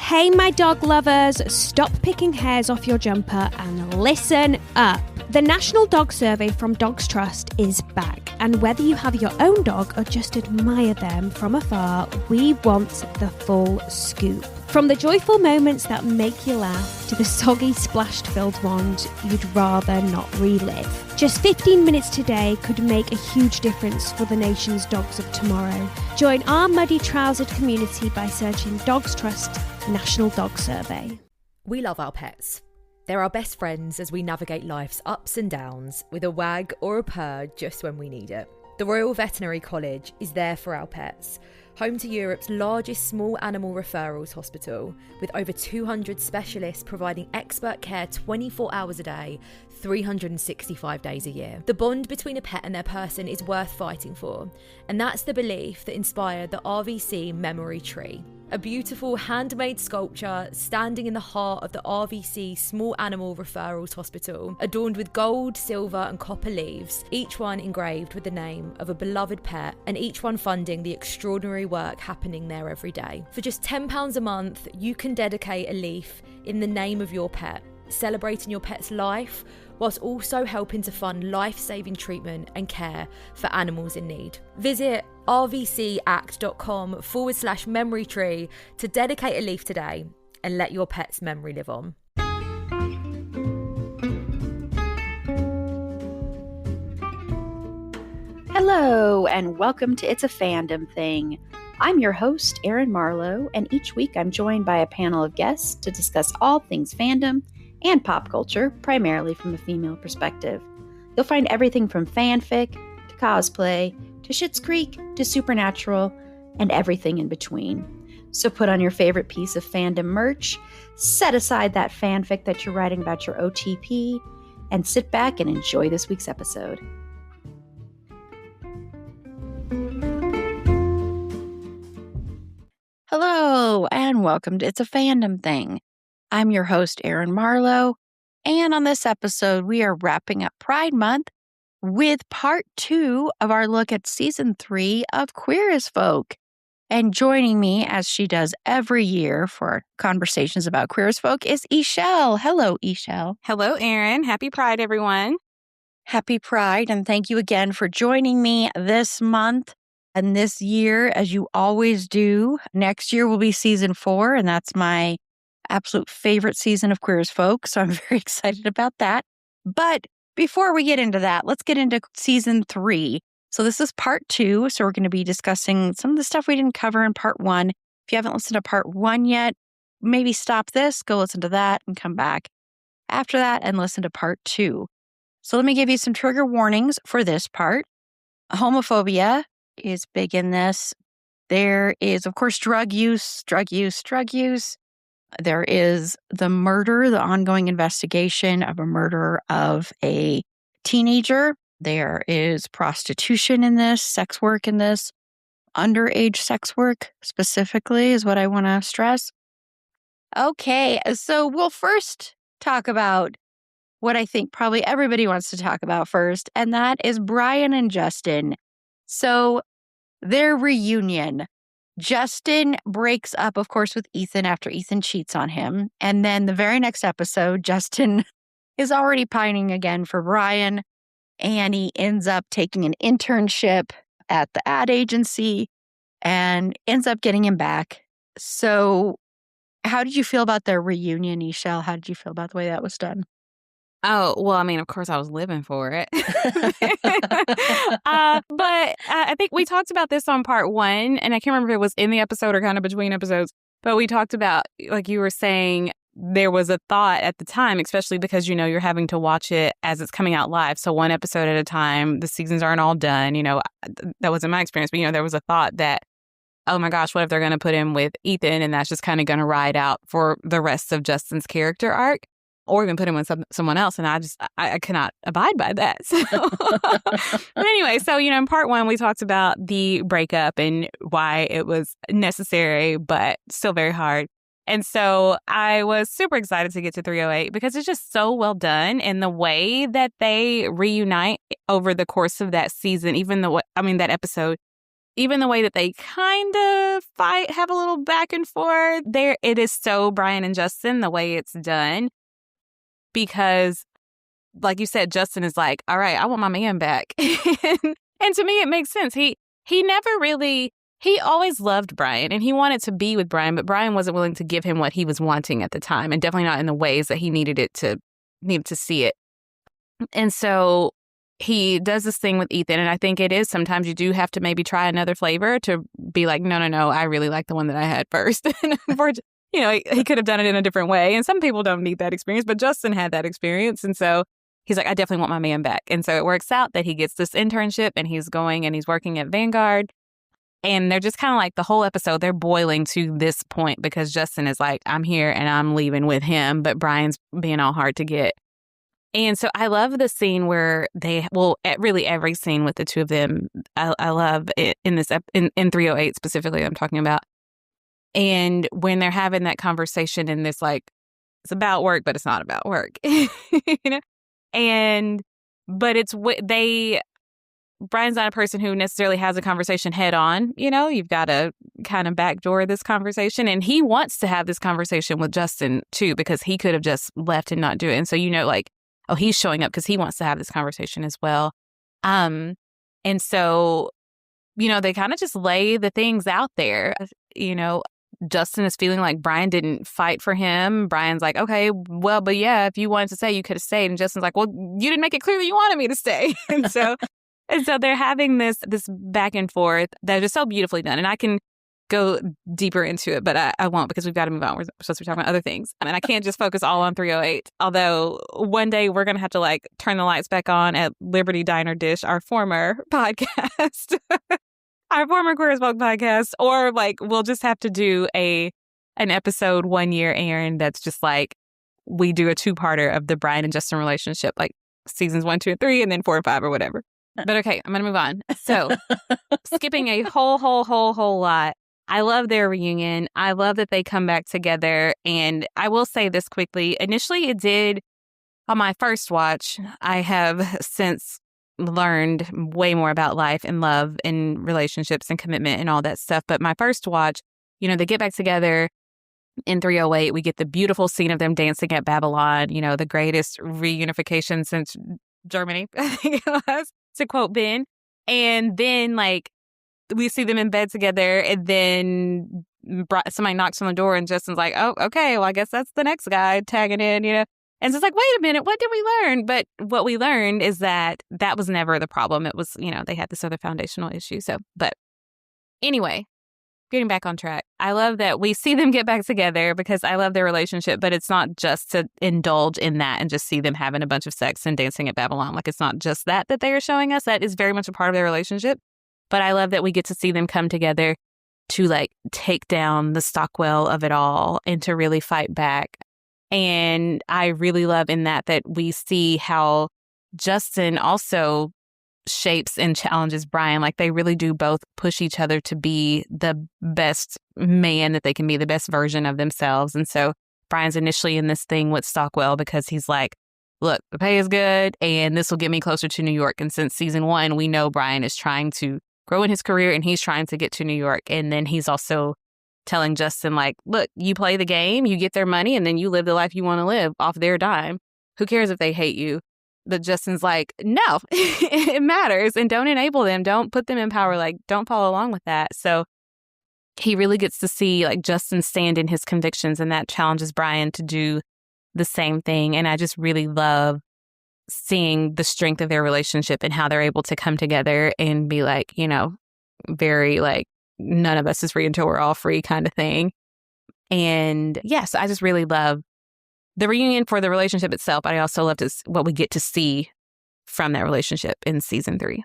Hey, my dog lovers, stop picking hairs off your jumper and listen up. The National Dog Survey from Dogs Trust is back, and whether you have your own dog or just admire them from afar, we want the full scoop. From the joyful moments that make you laugh to the soggy splashed-filled ones you'd rather not relive. Just 15 minutes today could make a huge difference for the nation's dogs of tomorrow. Join our muddy-trousered community by searching Dogs Trust National Dog Survey. We love our pets. They're our best friends as we navigate life's ups and downs with a wag or a purr just when we need it. The Royal Veterinary College is there for our pets, home to Europe's largest small animal referrals hospital, with over 200 specialists providing expert care 24 hours a day, 365 days a year. The bond between a pet and their person is worth fighting for, and that's the belief that inspired the RVC Memory Tree, a beautiful handmade sculpture standing in the heart of the RVC Small Animal Referrals Hospital, adorned with gold, silver and copper leaves, each one engraved with the name of a beloved pet, and each one funding the extraordinary work happening there every day. For just £10 a month, you can dedicate a leaf in the name of your pet, celebrating your pet's life, whilst also helping to fund life-saving treatment and care for animals in need. Visit rvcact.com/memory tree to dedicate a leaf today and let your pet's memory live on. Hello, and welcome to It's a Fandom Thing. I'm your host, Erin Marlowe, and each week I'm joined by a panel of guests to discuss all things fandom and pop culture, primarily from a female perspective. You'll find everything from fanfic to cosplay to Schitt's Creek to Supernatural and everything in between. So put on your favorite piece of fandom merch, set aside that fanfic that you're writing about your OTP, and sit back and enjoy this week's episode. Hello, and welcome to It's a Fandom Thing. I'm your host, Erin Marlowe, and on this episode, we are wrapping up Pride Month with part 2 of our look at season 3 of Queer as Folk. And joining me, as she does every year for our conversations about Queer as Folk, is E'Shel. Hello, E'Shel. Hello, Erin. Happy Pride, everyone. Happy Pride, and thank you again for joining me this month and this year, as you always do. Next year will be season 4, and that's my absolute favorite season of Queer as Folk, so I'm very excited about that. But before we get into that, let's get into season 3. So this is part 2, so we're going to be discussing some of the stuff we didn't cover in part 1. If you haven't listened to part 1 yet, maybe stop this, go listen to that, and come back after that and listen to part 2. So let me give you some trigger warnings for this part. Homophobia is big in this. There is, of course, drug use. There is the murder, the ongoing investigation of a murder of a teenager. There is prostitution in this, sex work in this, underage sex work specifically is what I want to stress. Okay, so we'll first talk about what I think probably everybody wants to talk about first, and that is Brian and Justin. So their reunion. Justin breaks up, of course, with Ethan after Ethan cheats on him. And then the very next episode, Justin is already pining again for Brian. And he ends up taking an internship at the ad agency and ends up getting him back. So how did you feel about their reunion, E'Shel? How did you feel about the way that was done? Oh, well, I mean, of course, I was living for it. But I think we talked about this on part 1, and I can't remember if it was in the episode or kind of between episodes, but we talked about, like you were saying, there was a thought at the time, especially because, you know, you're having to watch it as it's coming out live. So one episode at a time, the seasons aren't all done. You know, that wasn't my experience, but, you know, there was a thought that, oh my gosh, what if they're going to put him with Ethan and that's just kind of going to ride out for the rest of Justin's character arc? Or even put him with someone else. And I cannot abide by that. So. But anyway, so, you know, in part 1, we talked about the breakup and why it was necessary, but still very hard. And so I was super excited to get to 308 because it's just so well done. And the way that they reunite over the course of that season, that episode, even the way that they kind of fight, have a little back and forth, it is so Brian and Justin, the way it's done. Because, like you said, Justin is like, all right, I want my man back. And to me, it makes sense. He never really, he always loved Brian and he wanted to be with Brian, but Brian wasn't willing to give him what he was wanting at the time, and definitely not in the ways that he needed to see it. And so he does this thing with Ethan, and I think it is sometimes you do have to maybe try another flavor to be like, no, I really like the one that I had first. You know, he could have done it in a different way. And some people don't need that experience, but Justin had that experience. And so he's like, I definitely want my man back. And so it works out that he gets this internship and he's going and he's working at Vanguard. And they're just kind of like the whole episode, they're boiling to this point because Justin is like, I'm here and I'm leaving with him, but Brian's being all hard to get. And so I love the scene where really every scene with the two of them, I love it in this, in 308 specifically I'm talking about. And when they're having that conversation and this like, it's about work, but it's not about work, you know? But Brian's not a person who necessarily has a conversation head on, you know, you've got to kind of backdoor this conversation. And he wants to have this conversation with Justin too, because he could have just left and not do it. And so, you know, like, oh, he's showing up because he wants to have this conversation as well. And so, you know, they kind of just lay the things out there, you know. Justin is feeling like Brian didn't fight for him. Brian's like, okay, well, but yeah, if you wanted to stay, you could have stayed. And Justin's like, well, you didn't make it clear that you wanted me to stay. And so they're having this back and forth that is so beautifully done. And I can go deeper into it, but I won't because we've got to move on. We're supposed to be talking about other things. I mean, I can't just focus all on 308. Although one day we're going to have to like turn the lights back on at Liberty Diner Dish, our former podcast. Our former Queer as Folk podcast, or like we'll just have to do an episode 1 year, Erin, that's just like we do a 2-parter of the Brian and Justin relationship, like seasons 1, 2, and 3, and then 4 and 5 or whatever. But okay, I'm gonna move on. So skipping a whole lot. I love their reunion. I love that they come back together. And I will say this quickly. Initially, it did on my first watch. I have since learned way more about life and love and relationships and commitment and all that stuff. But my first watch, you know, they get back together in 308. We get the beautiful scene of them dancing at Babylon, you know, the greatest reunification since Germany, I think it was, to quote Ben. And then like we see them in bed together, and then somebody knocks on the door and Justin's like, oh, okay, well, I guess that's the next guy tagging in, you know. And so it's like, wait a minute, what did we learn? But what we learned is that was never the problem. It was, you know, they had this other foundational issue. So, but anyway, getting back on track. I love that we see them get back together because I love their relationship, but it's not just to indulge in that and just see them having a bunch of sex and dancing at Babylon. Like, it's not just that they are showing us. That is very much a part of their relationship. But I love that we get to see them come together to like take down the Stockwell of it all and to really fight back. And I really love in that we see how Justin also shapes and challenges Brian. Like, they really do both push each other to be the best man that they can be, the best version of themselves. And so Brian's initially in this thing with Stockwell because he's like, look, the pay is good and this will get me closer to New York. And since season 1, we know Brian is trying to grow in his career and he's trying to get to New York. And then he's also telling Justin, like, look, you play the game, you get their money, and then you live the life you want to live off their dime. Who cares if they hate you? But Justin's like, no, it matters. And don't enable them. Don't put them in power. Like, don't follow along with that. So he really gets to see like Justin stand in his convictions, and that challenges Brian to do the same thing. And I just really love seeing the strength of their relationship and how they're able to come together and be like, you know, very like, none of us is free until we're all free kind of thing. And yes, I just really love the reunion for the relationship itself. But I also love what we get to see from that relationship in season 3.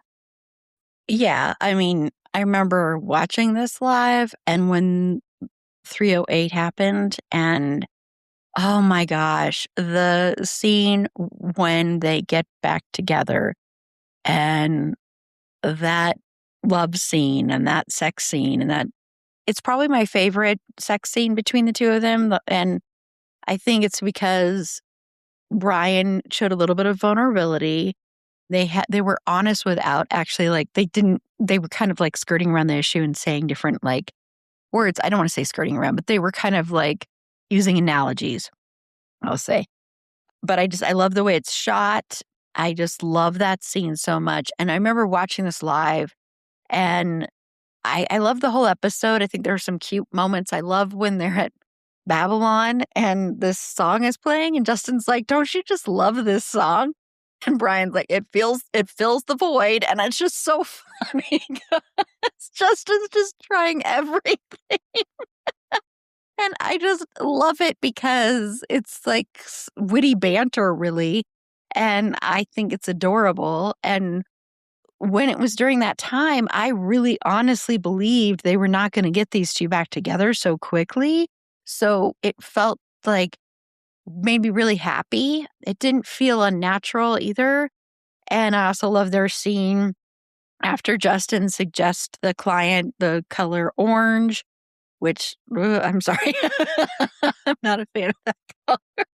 Yeah. I mean, I remember watching this live and when 308 happened, and oh my gosh, the scene when they get back together and that love scene and that sex scene, and that it's probably my favorite sex scene between the two of them. And I think it's because Brian showed a little bit of vulnerability. they were honest without actually like they were kind of like skirting around the issue and saying different like words. I don't want to say skirting around, but they were kind of like using analogies, I'll say. But I love the way it's shot. I just love that scene so much. And I remember watching this live, and I love the whole episode. I think there are some cute moments. I love when they're at Babylon and this song is playing and Justin's like, don't you just love this song? And Brian's like, it fills the void. And it's just so funny. Justin's just trying everything. And I just love it because it's like witty banter, really. And I think it's adorable. And when it was during that time, I really honestly believed they were not going to get these two back together so quickly. So it felt like made me really happy. It didn't feel unnatural either. And I also love their scene after Justin suggests the client the color orange, which I'm sorry, I'm not a fan of that color.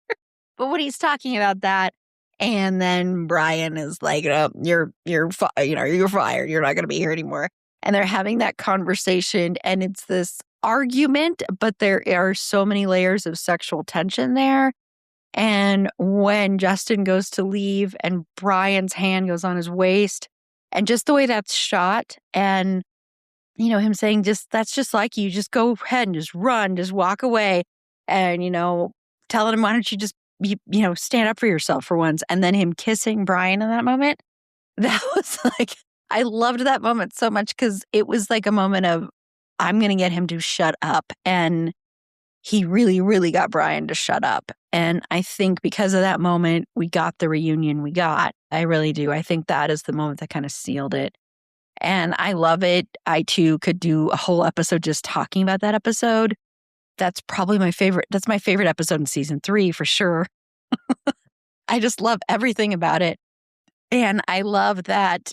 But when he's talking about that, and then Brian is like, you're fired. You're not going to be here anymore. And they're having that conversation, and it's this argument, but there are so many layers of sexual tension there. And when Justin goes to leave and Brian's hand goes on his waist, and just the way that's shot, and him saying, that's just like you, just go ahead and just run, just walk away. And, telling him, why don't you just, stand up for yourself for once. And then him kissing Brian in that moment. That was like, I loved that moment so much because it was like a moment of, I'm going to get him to shut up. And he really, really got Brian to shut up. And I think because of that moment, we got the reunion we got. I really do. I think that is the moment that kind of sealed it. And I love it. I, too, could do a whole episode just talking about that episode. That's probably my favorite. That's my favorite episode in season 3 for sure. I just love everything about it. And I love that,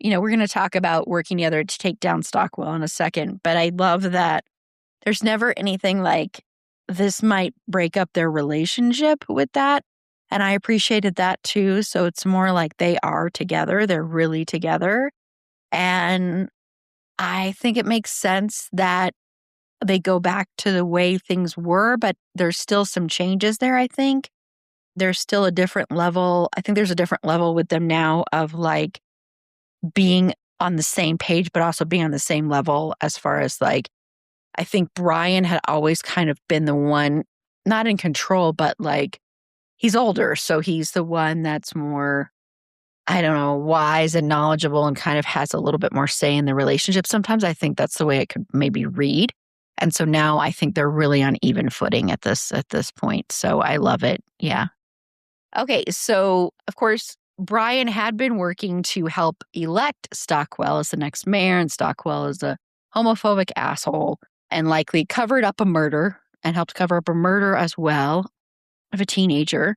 we're going to talk about working together to take down Stockwell in a second. But I love that there's never anything like this might break up their relationship with that. And I appreciated that too. So it's more like they are together. They're really together. And I think it makes sense that they go back to the way things were, but there's still some changes there, I think. There's still a different level. I think there's a different level with them now of like being on the same page, but also being on the same level as far as like, I think Brian had always kind of been the one, not in control, but like he's older. So he's the one that's more, I don't know, wise and knowledgeable and kind of has a little bit more say in the relationship. Sometimes I think that's the way it could maybe read. And so now I think they're really on even footing at this point. So I love it. Yeah. Okay. So of course, Brian had been working to help elect Stockwell as the next mayor, and Stockwell is a homophobic asshole and likely covered up a murder and helped cover up a murder as well of a teenager.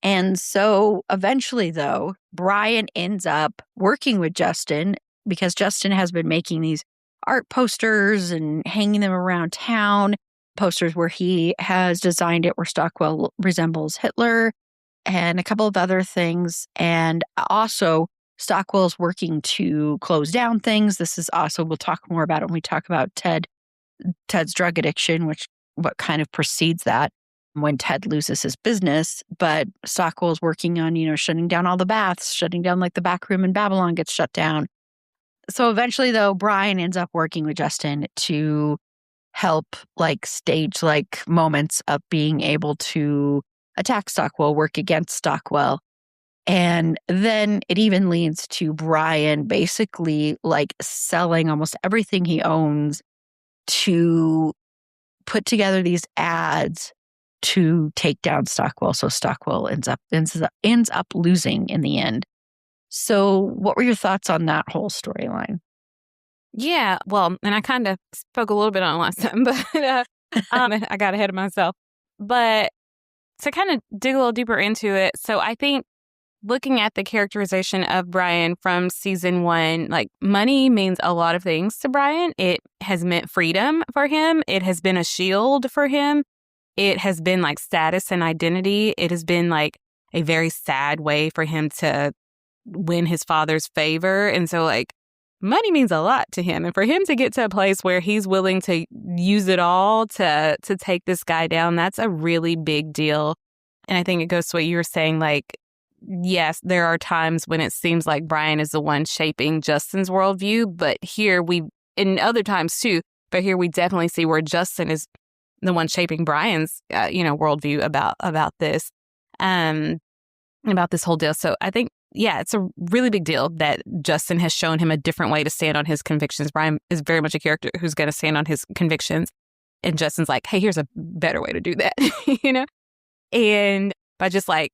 And so eventually, though, Brian ends up working with Justin because Justin has been making these art posters and hanging them around town, posters where he has designed it where Stockwell resembles Hitler and a couple of other things. And also Stockwell's working to close down things. This is also, we'll talk more about it when we talk about Ted's drug addiction, what kind of precedes that when Ted loses his business. But Stockwell's working on, shutting down all the baths, shutting down like the back room in Babylon gets shut down. So eventually, though, Brian ends up working with Justin to help like stage like moments of being able to attack Stockwell, work against Stockwell. And then it even leads to Brian basically like selling almost everything he owns to put together these ads to take down Stockwell. So Stockwell ends up losing in the end. So what were your thoughts on that whole storyline? Yeah, well, and I kind of spoke a little bit on it last time, but I got ahead of myself. But to kind of dig a little deeper into it, so I think looking at the characterization of Brian from season 1, like money means a lot of things to Brian. It has meant freedom for him. It has been a shield for him. It has been like status and identity. It has been like a very sad way for him to win his father's favor. And so like money means a lot to him. And for him to get to a place where he's willing to use it all to take this guy down, that's a really big deal. And I think it goes to what you were saying, like, yes, there are times when it seems like Brian is the one shaping Justin's worldview, but here in other times too, but here we definitely see where Justin is the one shaping Brian's, worldview about this, about this whole deal. So I think, yeah, it's a really big deal that Justin has shown him a different way to stand on his convictions. Brian is very much a character who's going to stand on his convictions. And Justin's like, hey, here's a better way to do that, And by just like,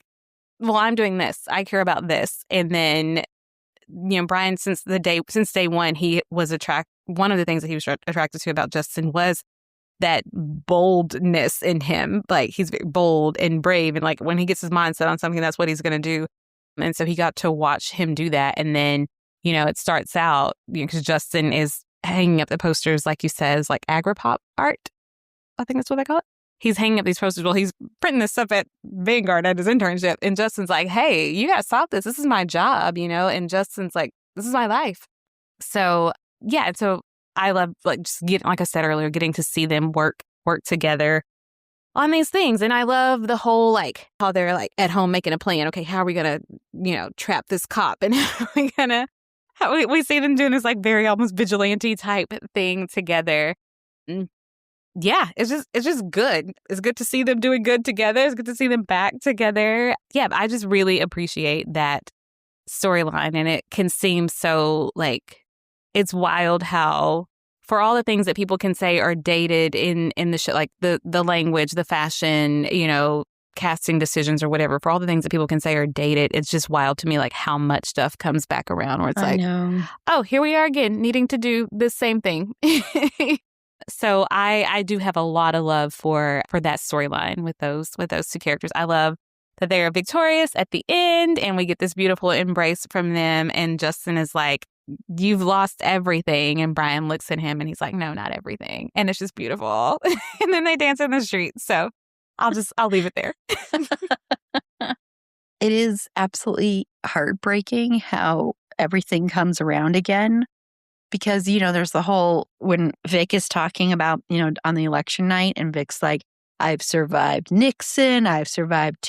well, I'm doing this. I care about this. And then, Brian, since day one, he was one of the things that he was attracted to about Justin was that boldness in him. Like, he's very bold and brave. And like, when he gets his mind set on something, that's what he's going to do. And so he got to watch him do that. And then, it starts out, because Justin is hanging up the posters, like you says, like agri-pop art. I think that's what they call it. He's hanging up these posters. Well, he's printing this stuff at Vanguard at his internship. And Justin's like, hey, you got to stop this. This is my job, And Justin's like, this is my life. So, yeah. So I love, like, just like I said earlier, getting to see them work together on these things. And I love the whole, like, how they're like at home making a plan. Okay, how are we going to, trap this cop? And how are we going to, we see them doing this like very almost vigilante type thing together. Yeah, it's just good. It's good to see them doing good together. It's good to see them back together. Yeah, I just really appreciate that storyline. And it can seem so, like, it's wild how, for all the things that people can say are dated in the show, like the language, the fashion, casting decisions or whatever, for all the things that people can say are dated, it's just wild to me, like, how much stuff comes back around where it's like, oh, here we are again, needing to do this same thing. So I do have a lot of love for that storyline with those two characters. I love that they are victorious at the end and we get this beautiful embrace from them. And Justin is like, you've lost everything. And Brian looks at him and he's like, no, not everything. And it's just beautiful. And then they dance in the street. So I'll leave it there. It is absolutely heartbreaking how everything comes around again. Because, there's the whole, when Vic is talking about, on the election night, and Vic's like, I've survived Nixon, I've survived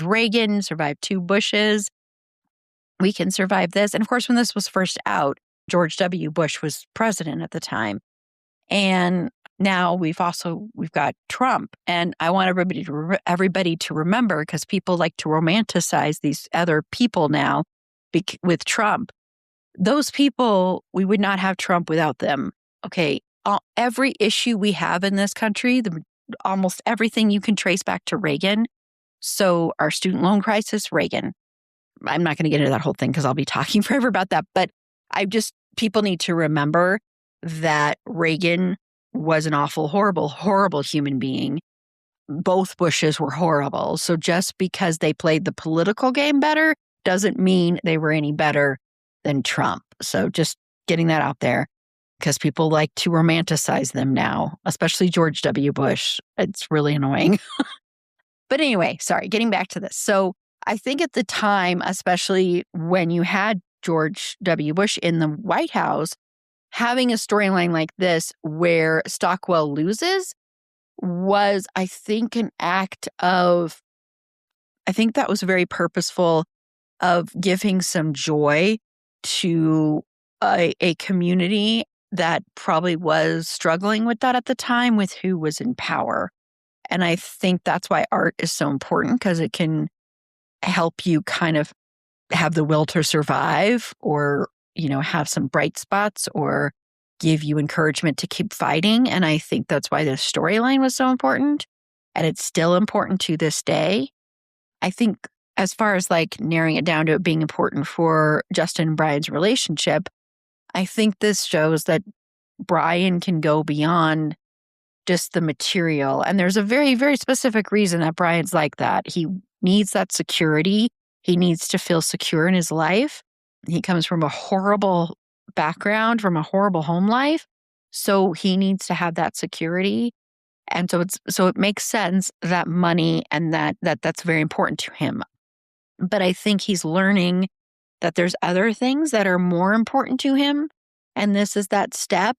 Reagan, survived 2 Bushes. We can survive this. And of course, when this was first out, George W. Bush was president at the time. And now we've got Trump. And I want everybody to remember, because people like to romanticize these other people now with Trump. Those people, we would not have Trump without them. Okay, every issue we have in this country, almost everything you can trace back to Reagan. So our student loan crisis, Reagan. I'm not going to get into that whole thing because I'll be talking forever about that. But people need to remember that Reagan was an awful, horrible, horrible human being. Both Bushes were horrible. So just because they played the political game better doesn't mean they were any better than Trump. So just getting that out there, because people like to romanticize them now, especially George W. Bush. It's really annoying. But anyway, sorry, getting back to this. So I think at the time, especially when you had George W. Bush in the White House, having a storyline like this where Stockwell loses was, I think, an act of, I think that was very purposeful, of giving some joy to a community that probably was struggling with that at the time, with who was in power. And I think that's why art is so important, because it can help you kind of have the will to survive, or, have some bright spots, or give you encouragement to keep fighting. And I think that's why the storyline was so important. And it's still important to this day. I think as far as like narrowing it down to it being important for Justin and Brian's relationship, I think this shows that Brian can go beyond just the material. And there's a very, very specific reason that Brian's like that. He needs that security. He needs to feel secure in his life. He comes from a horrible background, from a horrible home life. So he needs to have that security. And so it makes sense that money and that's very important to him. But I think he's learning that there's other things that are more important to him. And this is that step.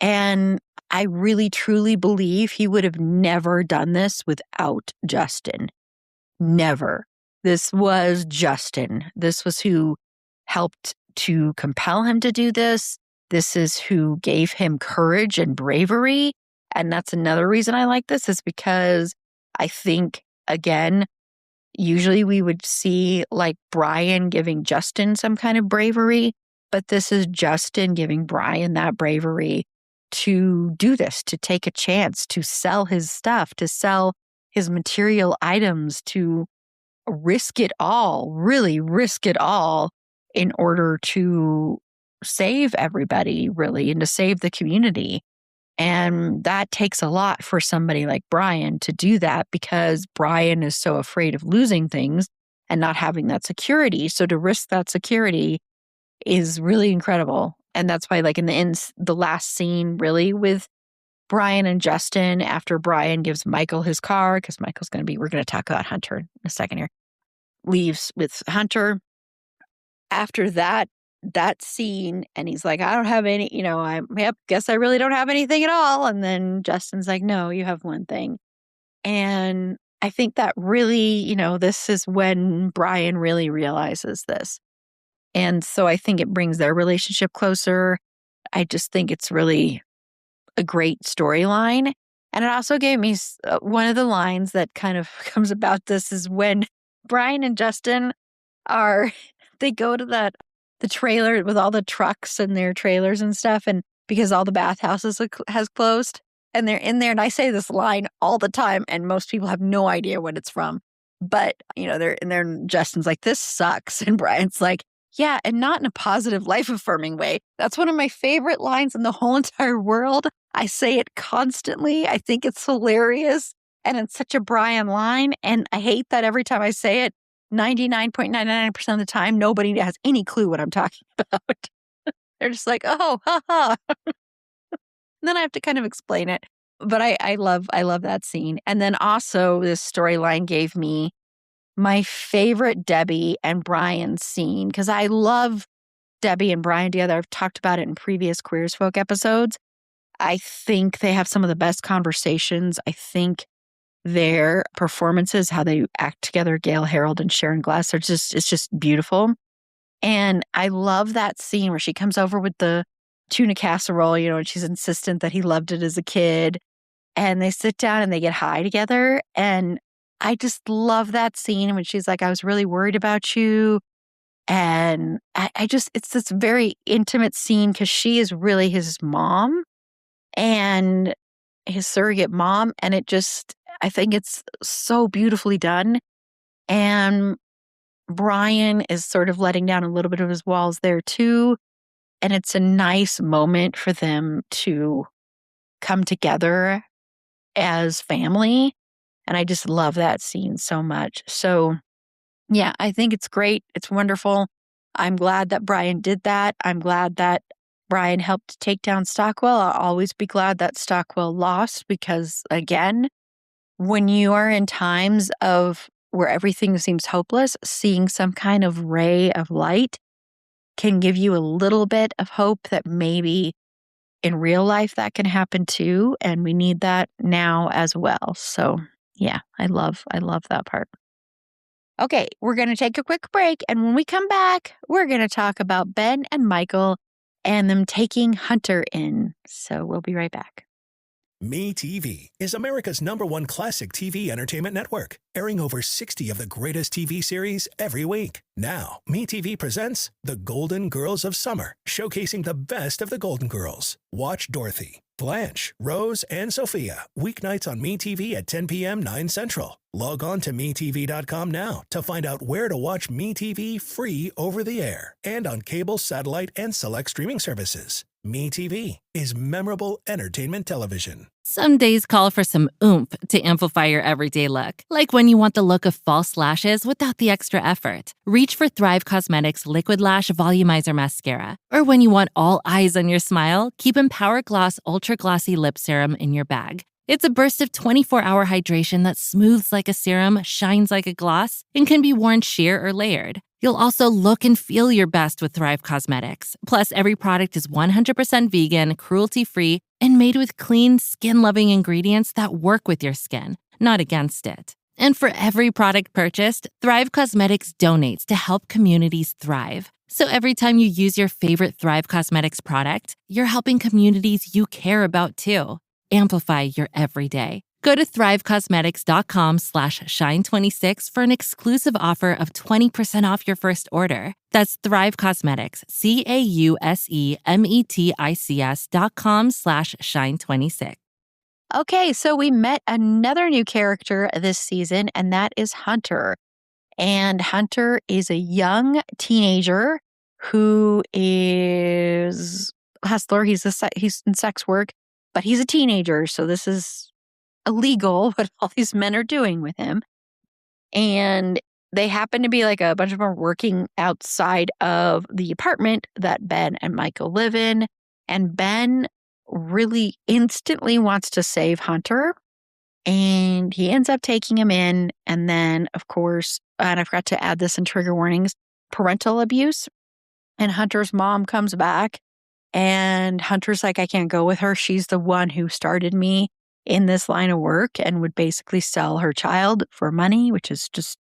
And I really, truly believe he would have never done this without Justin. Never. This was Justin. This was who helped to compel him to do this. This is who gave him courage and bravery. And that's another reason I like this, is because I think, again, usually we would see like Brian giving Justin some kind of bravery, but this is Justin giving Brian that bravery to do this, to take a chance, to sell his stuff, to sell his material items, to risk it all, really risk it all in order to save everybody, really, and to save the community. And that takes a lot for somebody like Brian to do that, because Brian is so afraid of losing things and not having that security. So to risk that security is really incredible. And that's why, like in the last scene, really, with Brian and Justin, after Brian gives Michael his car, because Michael's going to be, we're going to talk about Hunter in a second here, leaves with Hunter. After that scene, and he's like, I don't have any, guess I really don't have anything at all. And then Justin's like, no, you have one thing. And I think that really, this is when Brian really realizes this. And so I think it brings their relationship closer. I just think it's really a great storyline. And it also gave me one of the lines that kind of comes about this is when Brian and Justin they go to the trailer with all the trucks and their trailers and stuff, and because all the bathhouses has closed, and they're in there, and I say this line all the time, and most people have no idea what it's from. But, they're in there, and Justin's like, this sucks. And Brian's like, yeah, and not in a positive, life-affirming way. That's one of my favorite lines in the whole entire world. I say it constantly. I think it's hilarious. And it's such a Brian line. And I hate that every time I say it, 99.99% of the time, nobody has any clue what I'm talking about. They're just like, oh, ha. Then I have to kind of explain it. But I love that scene. And then also this storyline gave me my favorite Debbie and Brian scene, because I love Debbie and Brian together. I've talked about it in previous Queer as Folk episodes. I think they have some of the best conversations. I think their performances, how they act together, Gail Harold and Sharon Glass, it's just beautiful. And I love that scene where she comes over with the tuna casserole, and she's insistent that he loved it as a kid. And they sit down and they get high together. And I just love that scene when she's like, I was really worried about you. And it's this very intimate scene, because she is really his mom and his surrogate mom. And I think it's so beautifully done. And Brian is sort of letting down a little bit of his walls there too. And it's a nice moment for them to come together as family. And I just love that scene so much. So yeah, I think it's great. It's wonderful. I'm glad that Brian did that. I'm glad that Brian helped take down Stockwell. I'll always be glad that Stockwell lost, because again, when you are in times of where everything seems hopeless, seeing some kind of ray of light can give you a little bit of hope that maybe in real life that can happen too. And we need that now as well. So yeah, I love that part. Okay, we're going to take a quick break. And when we come back, we're going to talk about Ben and Michael and them taking Hunter in. So we'll be right back. MeTV is America's #1 classic TV entertainment network, airing over 60 of the greatest TV series every week. Now, MeTV presents The Golden Girls of Summer, showcasing the best of the Golden Girls. Watch Dorothy, Blanche, Rose, and Sophia weeknights on MeTV at 10 p.m. 9 Central. Log on to MeTV.com now to find out where to watch MeTV free over the air and on cable, satellite, and select streaming services. MeTV is memorable entertainment television. Some days call for some oomph to amplify your everyday look. Like when you want the look of false lashes without the extra effort. Reach for Thrive Cosmetics Liquid Lash Volumizer Mascara. Or when you want all eyes on your smile, keep Empower Gloss Ultra Glossy Lip Serum in your bag. It's a burst of 24-hour hydration that smooths like a serum, shines like a gloss, and can be worn sheer or layered. You'll also look and feel your best with Thrive Causemetics. Plus, every product is 100% vegan, cruelty-free, and made with clean, skin-loving ingredients that work with your skin, not against it. And for every product purchased, Thrive Causemetics donates to help communities thrive. So every time you use your favorite Thrive Causemetics product, you're helping communities you care about too. Amplify your everyday. Go to thrivecosmetics.com/shine26 for an exclusive offer of 20% off your first order. That's Thrive Cosmetics, CAUSEMETICS.com/shine26. Okay, so we met another new character this season, and that is Hunter. And Hunter is a young teenager who is hustler. He's in sex work, but he's a teenager, so this is illegal what all these men are doing with him. And they happen to be like a bunch of them working outside of the apartment that Ben and Michael live in. And Ben really instantly wants to save Hunter. And he ends up taking him in. And then, of course, and I forgot to add this in trigger warnings, parental abuse. And Hunter's mom comes back. And Hunter's like, I can't go with her. She's the one who started me in this line of work and would basically sell her child for money, which is just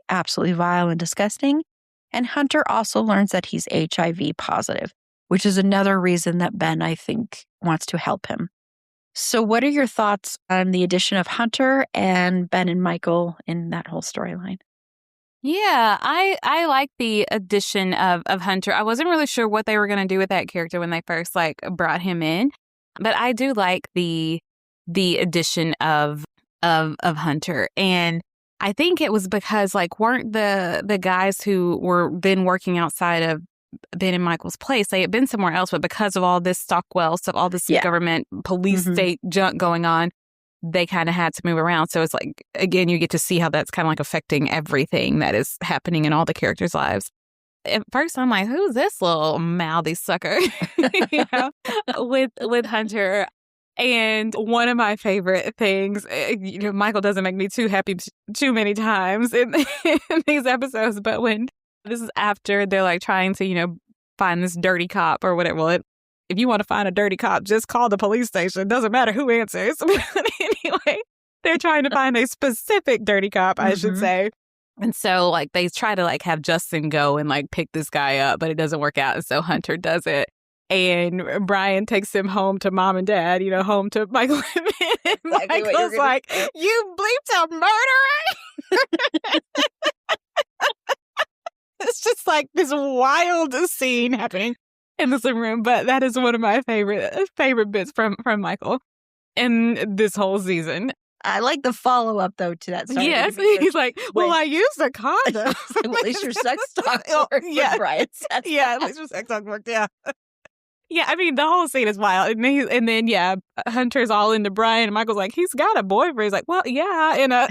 absolutely vile and disgusting. And Hunter also learns that he's HIV positive, which is another reason that Ben, I think, wants to help him. So what are your thoughts on the addition of Hunter and Ben and Michael in that whole storyline? Yeah, I like the addition of Hunter. I wasn't really sure what they were going to do with that character when they first brought him in, but I do like the addition of Hunter. And I think it was because weren't the guys who were then working outside of Ben and Michael's place, they had been somewhere else, but because of all this Stockwell stuff, all this government police state junk going on, they kind of had to move around. So it's again, you get to see how that's kind of affecting everything that is happening in all the characters' lives. At first, I'm like, who's this little mouthy sucker? With Hunter. And one of my favorite things, Michael doesn't make me too happy too many times in these episodes, but when this is after they're trying to, find this dirty cop or whatever. Well, if you want to find a dirty cop, just call the police station. It doesn't matter who answers. But anyway, they're trying to find a specific dirty cop, I should say. And so they try to have Justin go and pick this guy up, but it doesn't work out. And so Hunter does it. And Brian takes him home to mom and dad, home to Michael and Ben. And Michael's like, you bleeped out murderer? It's just this wild scene happening in this room. But that is one of my favorite bits from Michael in this whole season. I like the follow-up, though, to that story. Yes, he's like, well, I used a condom. At least your sex talk worked, Brian. Yeah, at least your sex talk worked, yeah. Yeah, I mean, the whole scene is wild. And then Hunter's all into Brian, and Michael's like, he's got a boyfriend. He's like, well, yeah, in a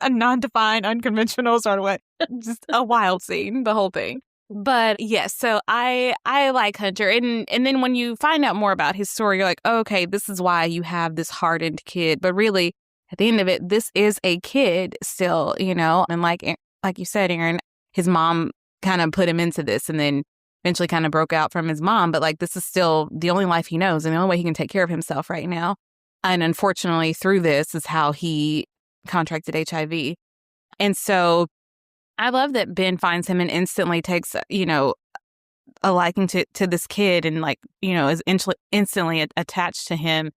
non-defined, unconventional sort of way. Just a wild scene, the whole thing. But yes, so I like Hunter. And then when you find out more about his story, you're like, oh, okay, this is why you have this hardened kid. But really, at the end of it, this is a kid still, And like you said, Erin, his mom kind of put him into this and then eventually kind of broke out from his mom. But this is still the only life he knows and the only way he can take care of himself right now. And unfortunately, through this is how he contracted HIV. And so I love that Ben finds him and instantly takes, a liking to this kid and is instantly attached to him.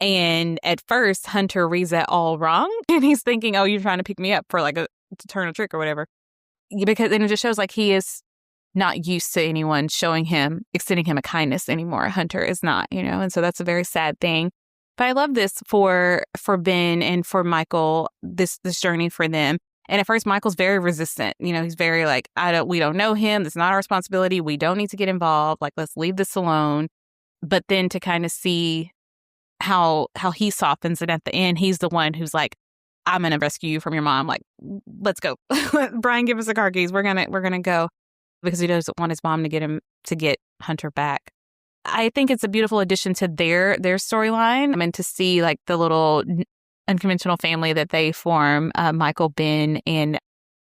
And at first, Hunter reads that all wrong. And he's thinking, oh, you're trying to pick me up for to turn a trick or whatever. Because then it just shows he is not used to anyone extending him a kindness anymore. Hunter is not, and so that's a very sad thing. But I love this for Ben and for Michael, this journey for them. And at first, Michael's very resistant. He's very we don't know him. That's not our responsibility. We don't need to get involved. Let's leave this alone. But then to kind of see how he softens, and at the end, he's the one who's like, I'm going to rescue you from your mom. Let's go. Brian, give us the car keys. We're going to go. Because he doesn't want his mom to get Hunter back. I think it's a beautiful addition to their storyline. And to see the little unconventional family that they form, Michael, Ben, and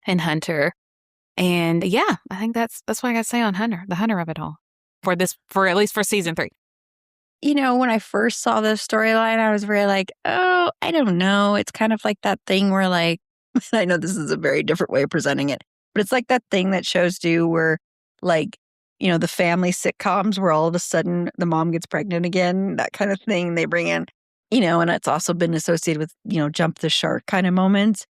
Hunter. And yeah, I think that's what I got to say on Hunter, the Hunter of it all for at least for season 3. When I first saw this storyline, I was very like, oh, I don't know. It's kind of like that thing where like, I know this is a very different way of presenting it, but it's like that thing that shows do where like, the family sitcoms where all of a sudden the mom gets pregnant again, that kind of thing they bring in, and it's also been associated with, jump the shark kind of moments.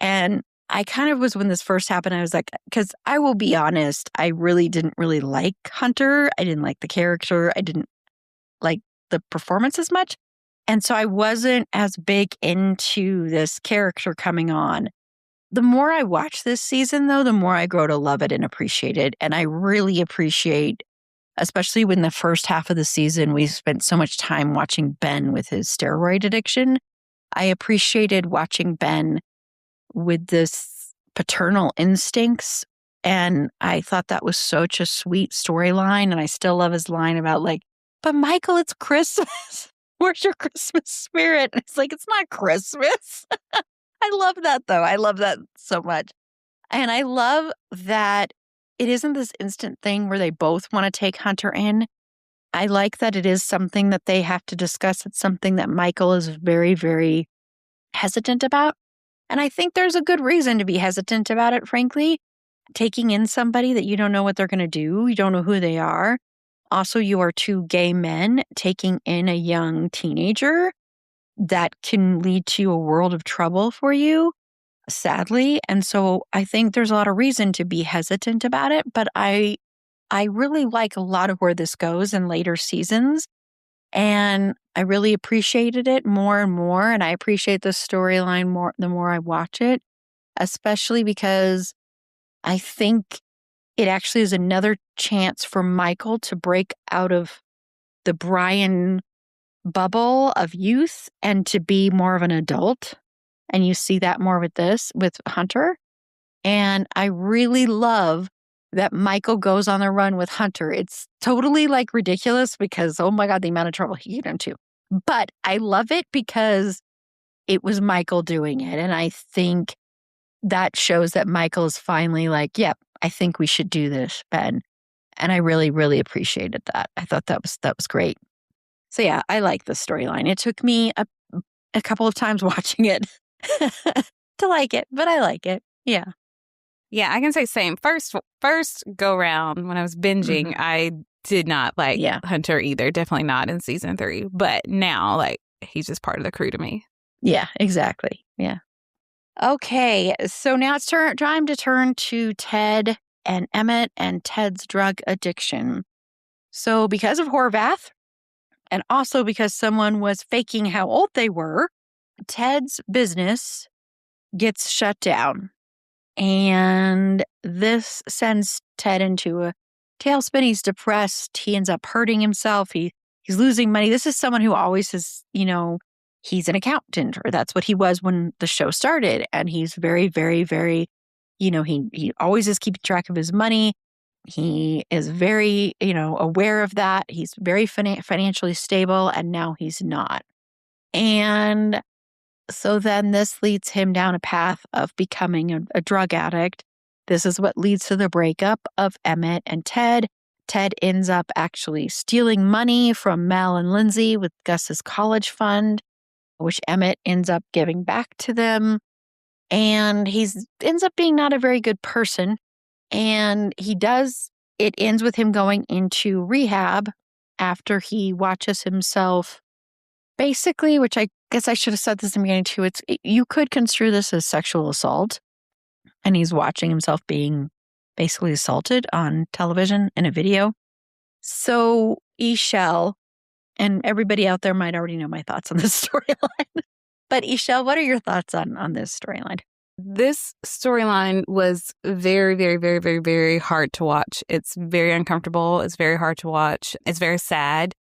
And I kind of was, when this first happened, I was like, because I will be honest, I really didn't really like Hunter. I didn't like the character. I didn't like the performance as much. And so I wasn't as big into this character coming on. The more I watch this season, though, the more I grow to love it and appreciate it. And I really appreciate, especially when the first half of the season, we spent so much time watching Ben with his steroid addiction. I appreciated watching Ben with this paternal instincts. And I thought that was such a sweet storyline. And I still love his line about like, but Michael, it's Christmas. Where's your Christmas spirit? And it's like, it's not Christmas. I love that, though. I love that so much. And I love that it isn't this instant thing where they both want to take Hunter in. I like that it is something that they have to discuss. It's something that Michael is very, very hesitant about. And I think there's a good reason to be hesitant about it, frankly. Taking in somebody that you don't know what they're going to do, you don't know who they are. Also, you are two gay men taking in a young teenager that can lead to a world of trouble for you, sadly. And so I think there's a lot of reason to be hesitant about it. But I really like a lot of where this goes in later seasons. And I really appreciated it more and more. And I appreciate the storyline more the more I watch it, especially because I think it actually is another chance for Michael to break out of the Brian bubble of youth and to be more of an adult. And you see that more with Hunter. And I really love that Michael goes on the run with Hunter. It's totally like ridiculous because, oh my God, the amount of trouble he got into. But I love it because it was Michael doing it. And I think that shows that Michael is finally like, yep, I think we should do this, Ben. And I really, really appreciated that. I thought that was great. So yeah, I like the storyline. It took me a couple of times watching it to like it, but I like it. Yeah. Yeah, I can say same. First go round when I was binging, I did not like Hunter either. Definitely not in season 3. But now, like, he's just part of the crew to me. Yeah, exactly. Yeah. Okay, so now it's time to turn to Ted and Emmett and Ted's drug addiction. So because of Horvath, and also because someone was faking how old they were, Ted's business gets shut down. And this sends Ted into a tailspin. He's depressed. He ends up hurting himself. He's losing money. This is someone who always has, he's an accountant, or that's what he was when the show started. And he's very, very, very, he always is keeping track of his money. He is very, aware of that. He's very financially stable, and now he's not. And so then this leads him down a path of becoming a drug addict. This is what leads to the breakup of Emmett and Ted. Ted ends up actually stealing money from Mel and Lindsay with Gus's college fund, which Emmett ends up giving back to them. And he ends up being not a very good person. And it ends with him going into rehab after he watches himself basically, which I guess I should have said this in the beginning too, you could construe this as sexual assault. And he's watching himself being basically assaulted on television in a video. So E'Shel, and everybody out there might already know my thoughts on this storyline. But E'Shel, what are your thoughts on this storyline? This storyline was very, very, very, very, very hard to watch. It's very uncomfortable. It's very hard to watch. It's very sad.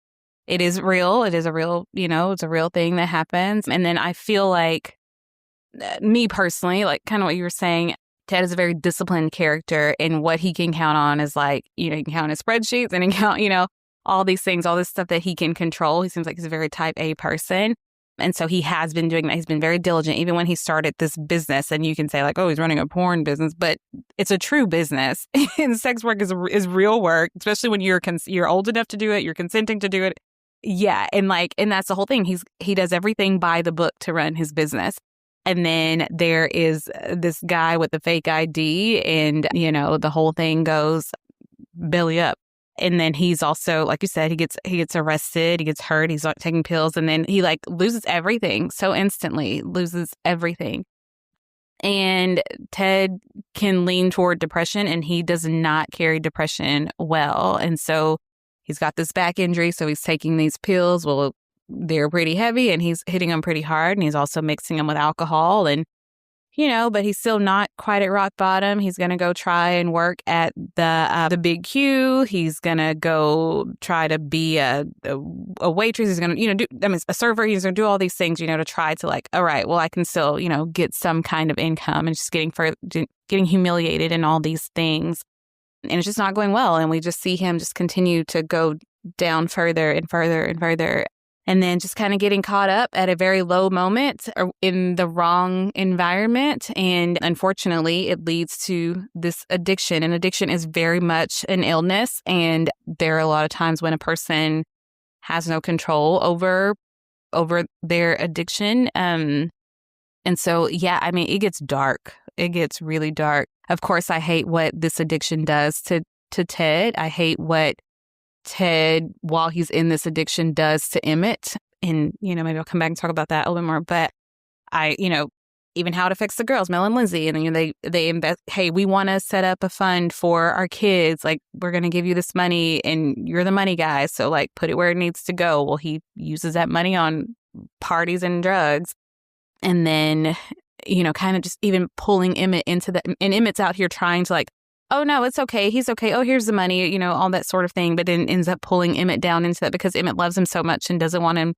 It is real. It is a real, it's a real thing that happens. And then I feel like, me personally, like kind of what you were saying, Ted is a very disciplined character, and what he can count on is like, he can count his spreadsheets and he can count, all these things, all this stuff that he can control. He seems like he's a very type A person. And so he has been doing that. He's been very diligent, even when he started this business. And you can say like, oh, he's running a porn business, but it's a true business. And sex work is real work, especially when you're old enough to do it, you're consenting to do it. Yeah. And that's the whole thing. He does everything by the book to run his business. And then there is this guy with the fake ID and, the whole thing goes belly up. And then he's also, like you said, he gets arrested, he gets hurt, he's not taking pills, and then he loses everything so instantly, loses everything. And Ted can lean toward depression, and he does not carry depression well. And so he's got this back injury, so he's taking these pills. Well, they're pretty heavy, and he's hitting them pretty hard, and he's also mixing them with alcohol, and but he's still not quite at rock bottom. He's going to go try and work at the Big Q. He's going to go try to be a waitress. He's going to, a server. He's going to do all these things, to try to all right, well, I can still, get some kind of income, and just getting humiliated and all these things. And it's just not going well. And we just see him just continue to go down further and further and further. And then just kind of getting caught up at a very low moment or in the wrong environment. And unfortunately, it leads to this addiction. And addiction is very much an illness. And there are a lot of times when a person has no control over their addiction. And so, yeah, it gets dark. It gets really dark. Of course, I hate what this addiction does to Ted. I hate what Ted, while he's in this addiction, does to Emmett. And, maybe I'll come back and talk about that a little bit more. But even how it affects the girls, Mel and Lindsay. And they invest, hey, we want to set up a fund for our kids. We're going to give you this money and you're the money guy. So put it where it needs to go. Well, he uses that money on parties and drugs. And then, kind of just even pulling Emmett into that. And Emmett's out here trying to oh, no, it's okay. He's okay. Oh, here's the money, all that sort of thing. But then ends up pulling Emmett down into that because Emmett loves him so much and doesn't want him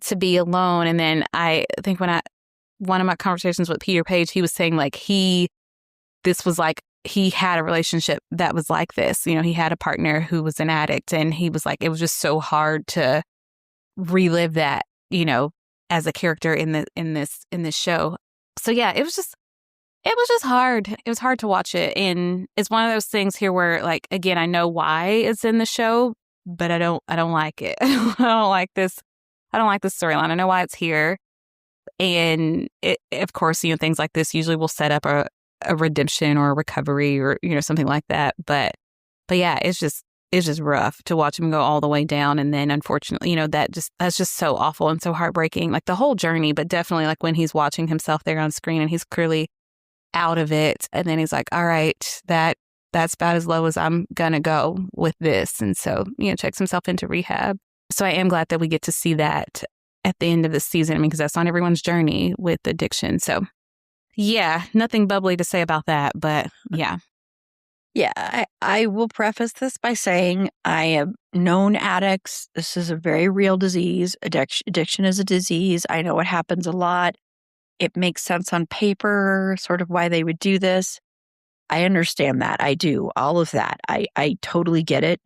to be alone. And then I think one of my conversations with Peter Page, he was saying he had a relationship that was like this. He had a partner who was an addict, and he was it was just so hard to relive that, as a character in this show. So yeah, it was just hard. It was hard to watch it. And it's one of those things here where, again, I know why it's in the show, but I don't like it. I don't like this storyline. I know why it's here. And it, of course, things like this usually will set up a redemption or a recovery or, something like that. But yeah, it's just rough to watch him go all the way down. And then unfortunately, that's just so awful and so heartbreaking, the whole journey, but definitely when he's watching himself there on screen and he's clearly out of it. And then he's all right, that's about as low as I'm going to go with this. And so, checks himself into rehab. So I am glad that we get to see that at the end of the season. Because that's on everyone's journey with addiction. So yeah, nothing bubbly to say about that, but yeah. Yeah, I will preface this by saying I have known addicts. This is a very real disease. Addiction is a disease. I know it happens a lot. It makes sense on paper, sort of why they would do this. I understand that. I do. All of that. I totally get it.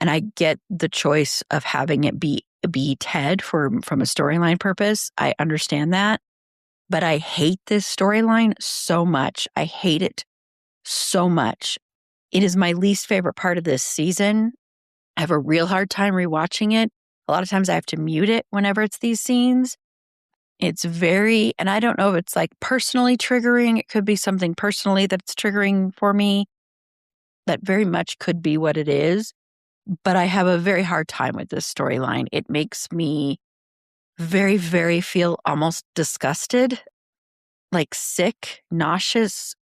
And I get the choice of having it be Ted from a storyline purpose. I understand that. But I hate this storyline so much. I hate it so much. It is my least favorite part of this season. I have a real hard time rewatching it. A lot of times I have to mute it whenever it's these scenes. It's very, and I don't know if it's personally triggering. It could be something personally that's triggering for me. That very much could be what it is. But I have a very hard time with this storyline. It makes me very, very feel almost disgusted, sick, nauseous.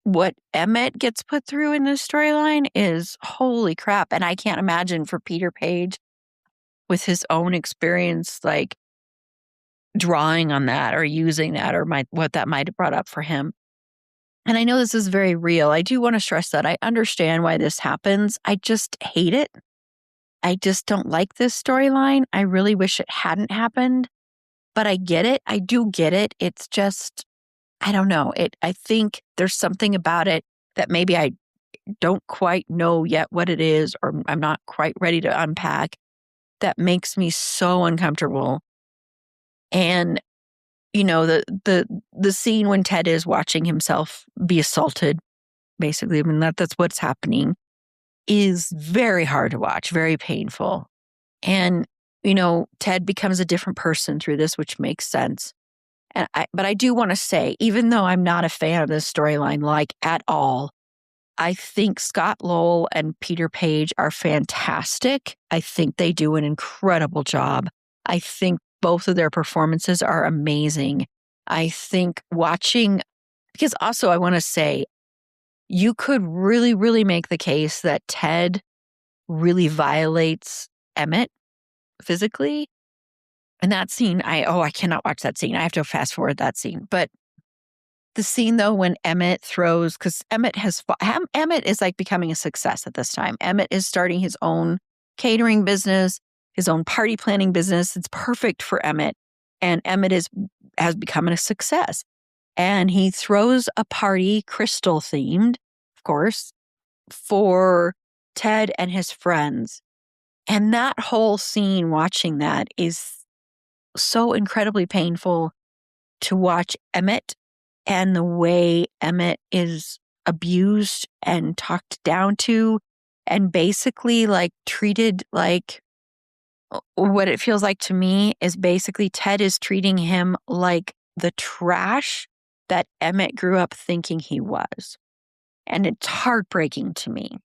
What Emmett gets put through in this storyline is holy crap. And I can't imagine for Peter Page with his own experience, drawing on that or using that or what that might have brought up for him. And I know this is very real. I do want to stress that I understand why this happens. I just hate it. I just don't like this storyline. I really wish it hadn't happened, but I get it. I do get it. It's just, I don't know. I think there's something about it that maybe I don't quite know yet what it is, or I'm not quite ready to unpack, that makes me so uncomfortable And, the scene when Ted is watching himself be assaulted, basically, I mean, that's what's happening, is very hard to watch, very painful. And, Ted becomes a different person through this, which makes sense. But I do want to say, even though I'm not a fan of this storyline, like at all, I think Scott Lowell and Peter Page are fantastic. I think they do an incredible job. I think both of their performances are amazing. I think because also I want to say, you could really, really make the case that Ted really violates Emmett physically. And that scene, I cannot watch that scene. I have to fast forward that scene. But the scene, though, when Emmett throws, because Emmett is like becoming a success at this time. Emmett is starting his own catering business, his own party planning business. It's perfect for Emmett. And Emmett has become a success. And he throws a party, crystal themed, of course, for Ted and his friends. And that whole scene, watching that, is so incredibly painful to watch Emmett and the way Emmett is abused and talked down to and basically like treated like, what it feels like to me is basically Ted is treating him like the trash that Emmett grew up thinking he was. And it's heartbreaking to me.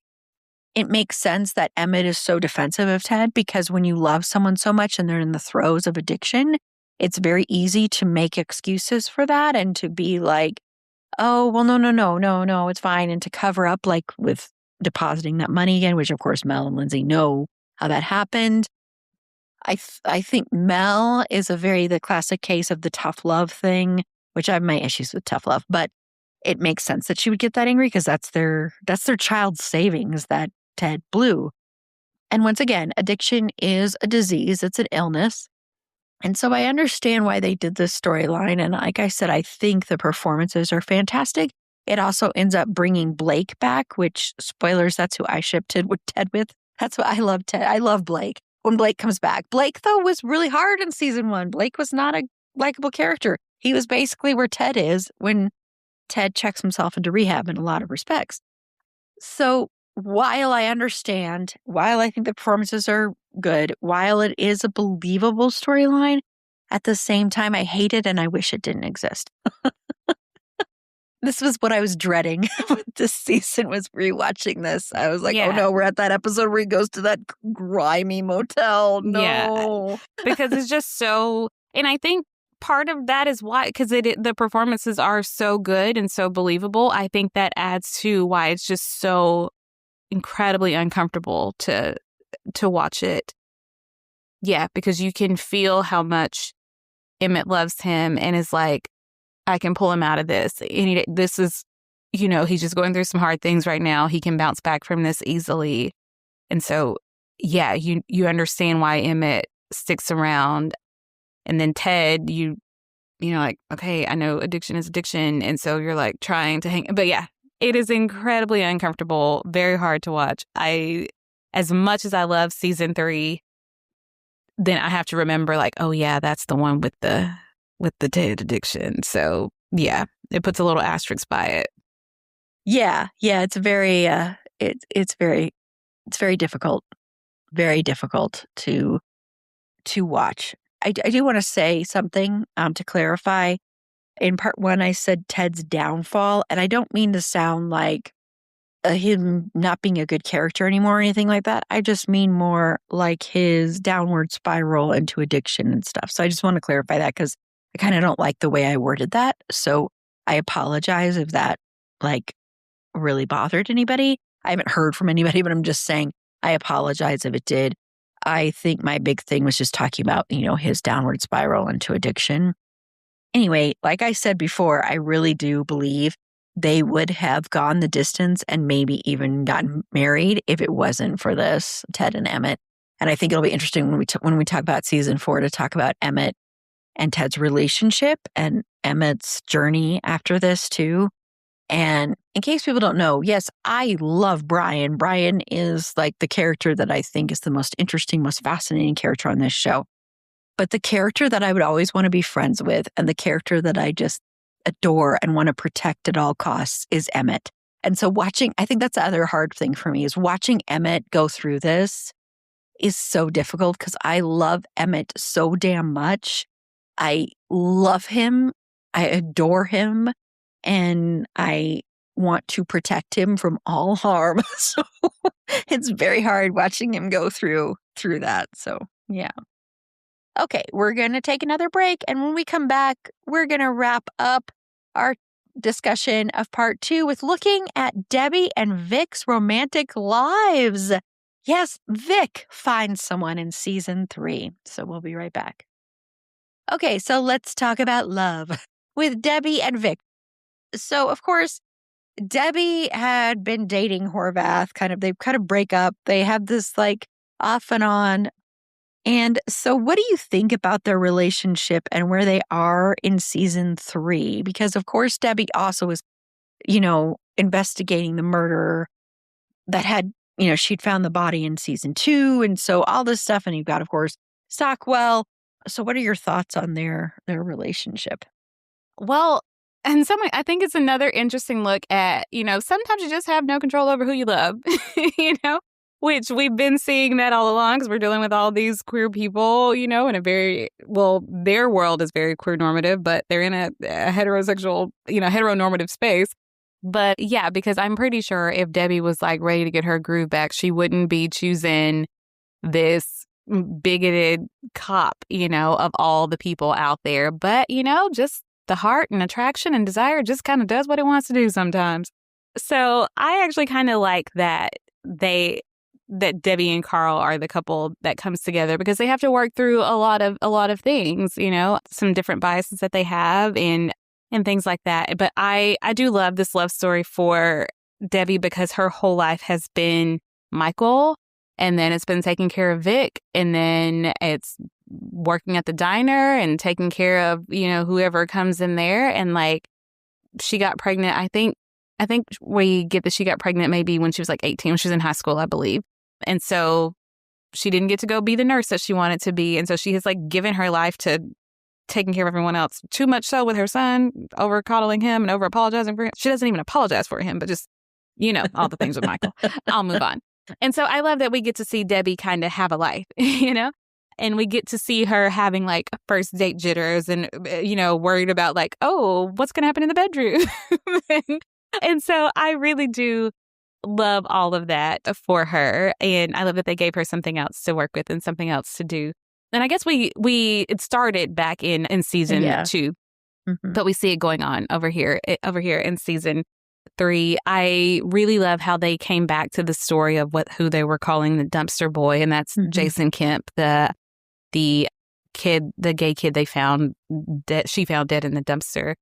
It makes sense that Emmett is so defensive of Ted because when you love someone so much and they're in the throes of addiction, it's very easy to make excuses for that and to be like, oh, well, no, it's fine. And to cover up like with depositing that money again, which of course Mel and Lindsay know how that happened. I think Mel is the classic case of the tough love thing, which I have my issues with tough love, but it makes sense that she would get that angry because that's their child's savings that Ted blew. And once again, addiction is a disease. It's an illness. And so I understand why they did this storyline. And like I said, I think the performances are fantastic. It also ends up bringing Blake back, which, spoilers, that's who I shipped Ted with. That's what I love Ted. I love Blake when Blake comes back. Blake, though, was really hard in season 1. Blake was not a likable character. He was basically where Ted is when Ted checks himself into rehab in a lot of respects. So while I think the performances are good, while it is a believable storyline, at the same time, I hate it and I wish it didn't exist. This was what I was dreading this season, was rewatching this. I was like, oh no, we're at that episode where he goes to that grimy motel. No. Yeah, because it's just so, and I think part of that is why, because the performances are so good and so believable. I think that adds to why it's just so incredibly uncomfortable to watch it. Yeah, because you can feel how much Emmett loves him and is like, I can pull him out of this. And this is, he's just going through some hard things right now. He can bounce back from this easily. And so, yeah, you understand why Emmett sticks around. And then Ted, you're like, okay, I know addiction is addiction. And so you're like trying to hang. But yeah, it is incredibly uncomfortable, very hard to watch. As much as I love season 3, then I have to remember like, oh yeah, that's the one with the Ted addiction. So yeah, it puts a little asterisk by it. Yeah. It's very, it's very difficult to watch. I do want to say something to clarify. In part 1, I said Ted's downfall, and I don't mean to sound like him not being a good character anymore or anything like that. I just mean more like his downward spiral into addiction and stuff. So I just want to clarify that because I kind of don't like the way I worded that. So I apologize if that like really bothered anybody. I haven't heard from anybody, but I'm just saying I apologize if it did. I think my big thing was just talking about, his downward spiral into addiction. Anyway, like I said before, I really do believe they would have gone the distance and maybe even gotten married if it wasn't for this, Ted and Emmett. And I think it'll be interesting when we talk about season 4 to talk about Emmett and Ted's relationship and Emmett's journey after this too. And in case people don't know, yes, I love Brian. Brian is like the character that I think is the most interesting, most fascinating character on this show. But the character that I would always want to be friends with and the character that I just adore and want to protect at all costs is Emmett. And so I think that's the other hard thing for me is watching Emmett go through this is so difficult because I love Emmett so damn much. I love him. I adore him. And I want to protect him from all harm. So it's very hard watching him go through that. So yeah. Okay, we're going to take another break. And when we come back, we're going to wrap up our discussion of part 2 with looking at Debbie and Vic's romantic lives. Yes, Vic finds someone in season 3. So we'll be right back. Okay, so let's talk about love with Debbie and Vic. So, of course, Debbie had been dating Horvath. They kind of break up. They have this like off and on. And so what do you think about their relationship and where they are in season 3? Because, of course, Debbie also is, investigating the murder that had, she'd found the body in season 2. And so all this stuff. And you've got, of course, Stockwell. So what are your thoughts on their relationship? Well, in some way, I think it's another interesting look at, sometimes you just have no control over who you love, which we've been seeing that all along because we're dealing with all these queer people, in a their world is very queer normative, but they're in a heterosexual, heteronormative space. But yeah, because I'm pretty sure if Debbie was like ready to get her groove back, she wouldn't be choosing this bigoted cop, of all the people out there. But, just the heart and attraction and desire just kind of does what it wants to do sometimes. So I actually kind of like that Debbie and Carl are the couple that comes together because they have to work through a lot of things, some different biases that they have and things like that. But I do love this love story for Debbie because her whole life has been Michael, and then it's been taking care of Vic, and then it's working at the diner and taking care of, whoever comes in there. And like she got pregnant. I think we get that she got pregnant maybe when she was like 18, when she was in high school, I believe. And so she didn't get to go be the nurse that she wanted to be. And so she has like given her life to taking care of everyone else, too much so with her son, over coddling him and over apologizing for him. She doesn't even apologize for him, but just, all the things with Michael. I'll move on. And so I love that we get to see Debbie kind of have a life, and we get to see her having like first date jitters and, worried about like, oh, what's going to happen in the bedroom? And so I really do love all of that for her. And I love that they gave her something else to work with and something else to do. And I guess it started back in season 2, but we see it going on over here in season 3. I really love how they came back to the story of who they were calling the dumpster boy, and that's Jason Kemp, the kid, the gay kid they found that she found dead in the dumpster.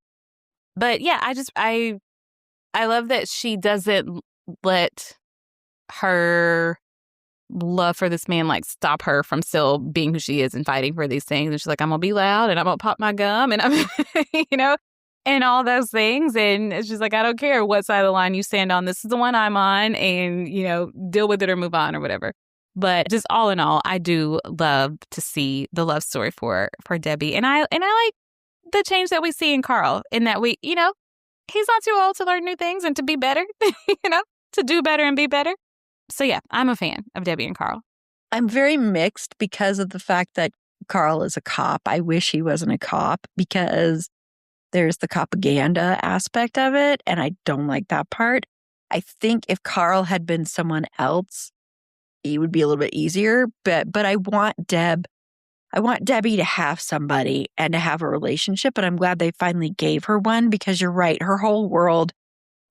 But yeah, I love that she doesn't let her love for this man like stop her from still being who she is and fighting for these things. And she's like, I'm gonna be loud and I'm gonna pop my gum and I'm and all those things. And she's like, I don't care what side of the line you stand on. This is the one I'm on, and deal with it or move on or whatever. But just all in all, I do love to see the love story for Debbie. And I like the change that we see in Carl, in that we, he's not too old to learn new things and to be better, to do better and be better. So yeah, I'm a fan of Debbie and Carl. I'm very mixed because of the fact that Carl is a cop. I wish he wasn't a cop because there's the propaganda aspect of it, and I don't like that part. I think if Carl had been someone else, it would be a little bit easier. But I want Debbie to have somebody and to have a relationship, and I'm glad they finally gave her one because you're right. Her whole world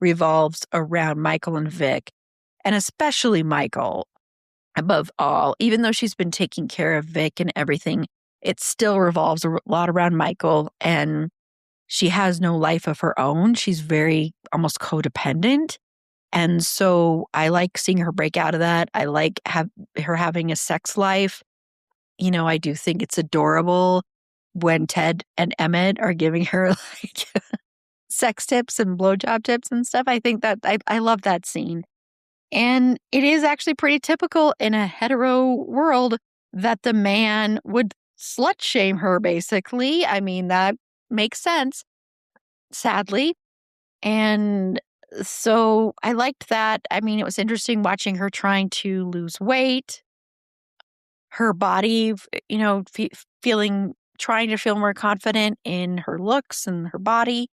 revolves around Michael and Vic, and especially Michael above all. Even though she's been taking care of Vic and everything, it still revolves a lot around Michael, and she has no life of her own. She's very almost codependent. And so I like seeing her break out of that. I like her having a sex life. I do think it's adorable when Ted and Emmett are giving her like sex tips and blowjob tips and stuff. I think that I love that scene. And it is actually pretty typical in a hetero world that the man would slut shame her, basically. I mean, that makes sense, sadly. And so I liked that. I mean, it was interesting watching her trying to lose weight, her body, trying to feel more confident in her looks and her body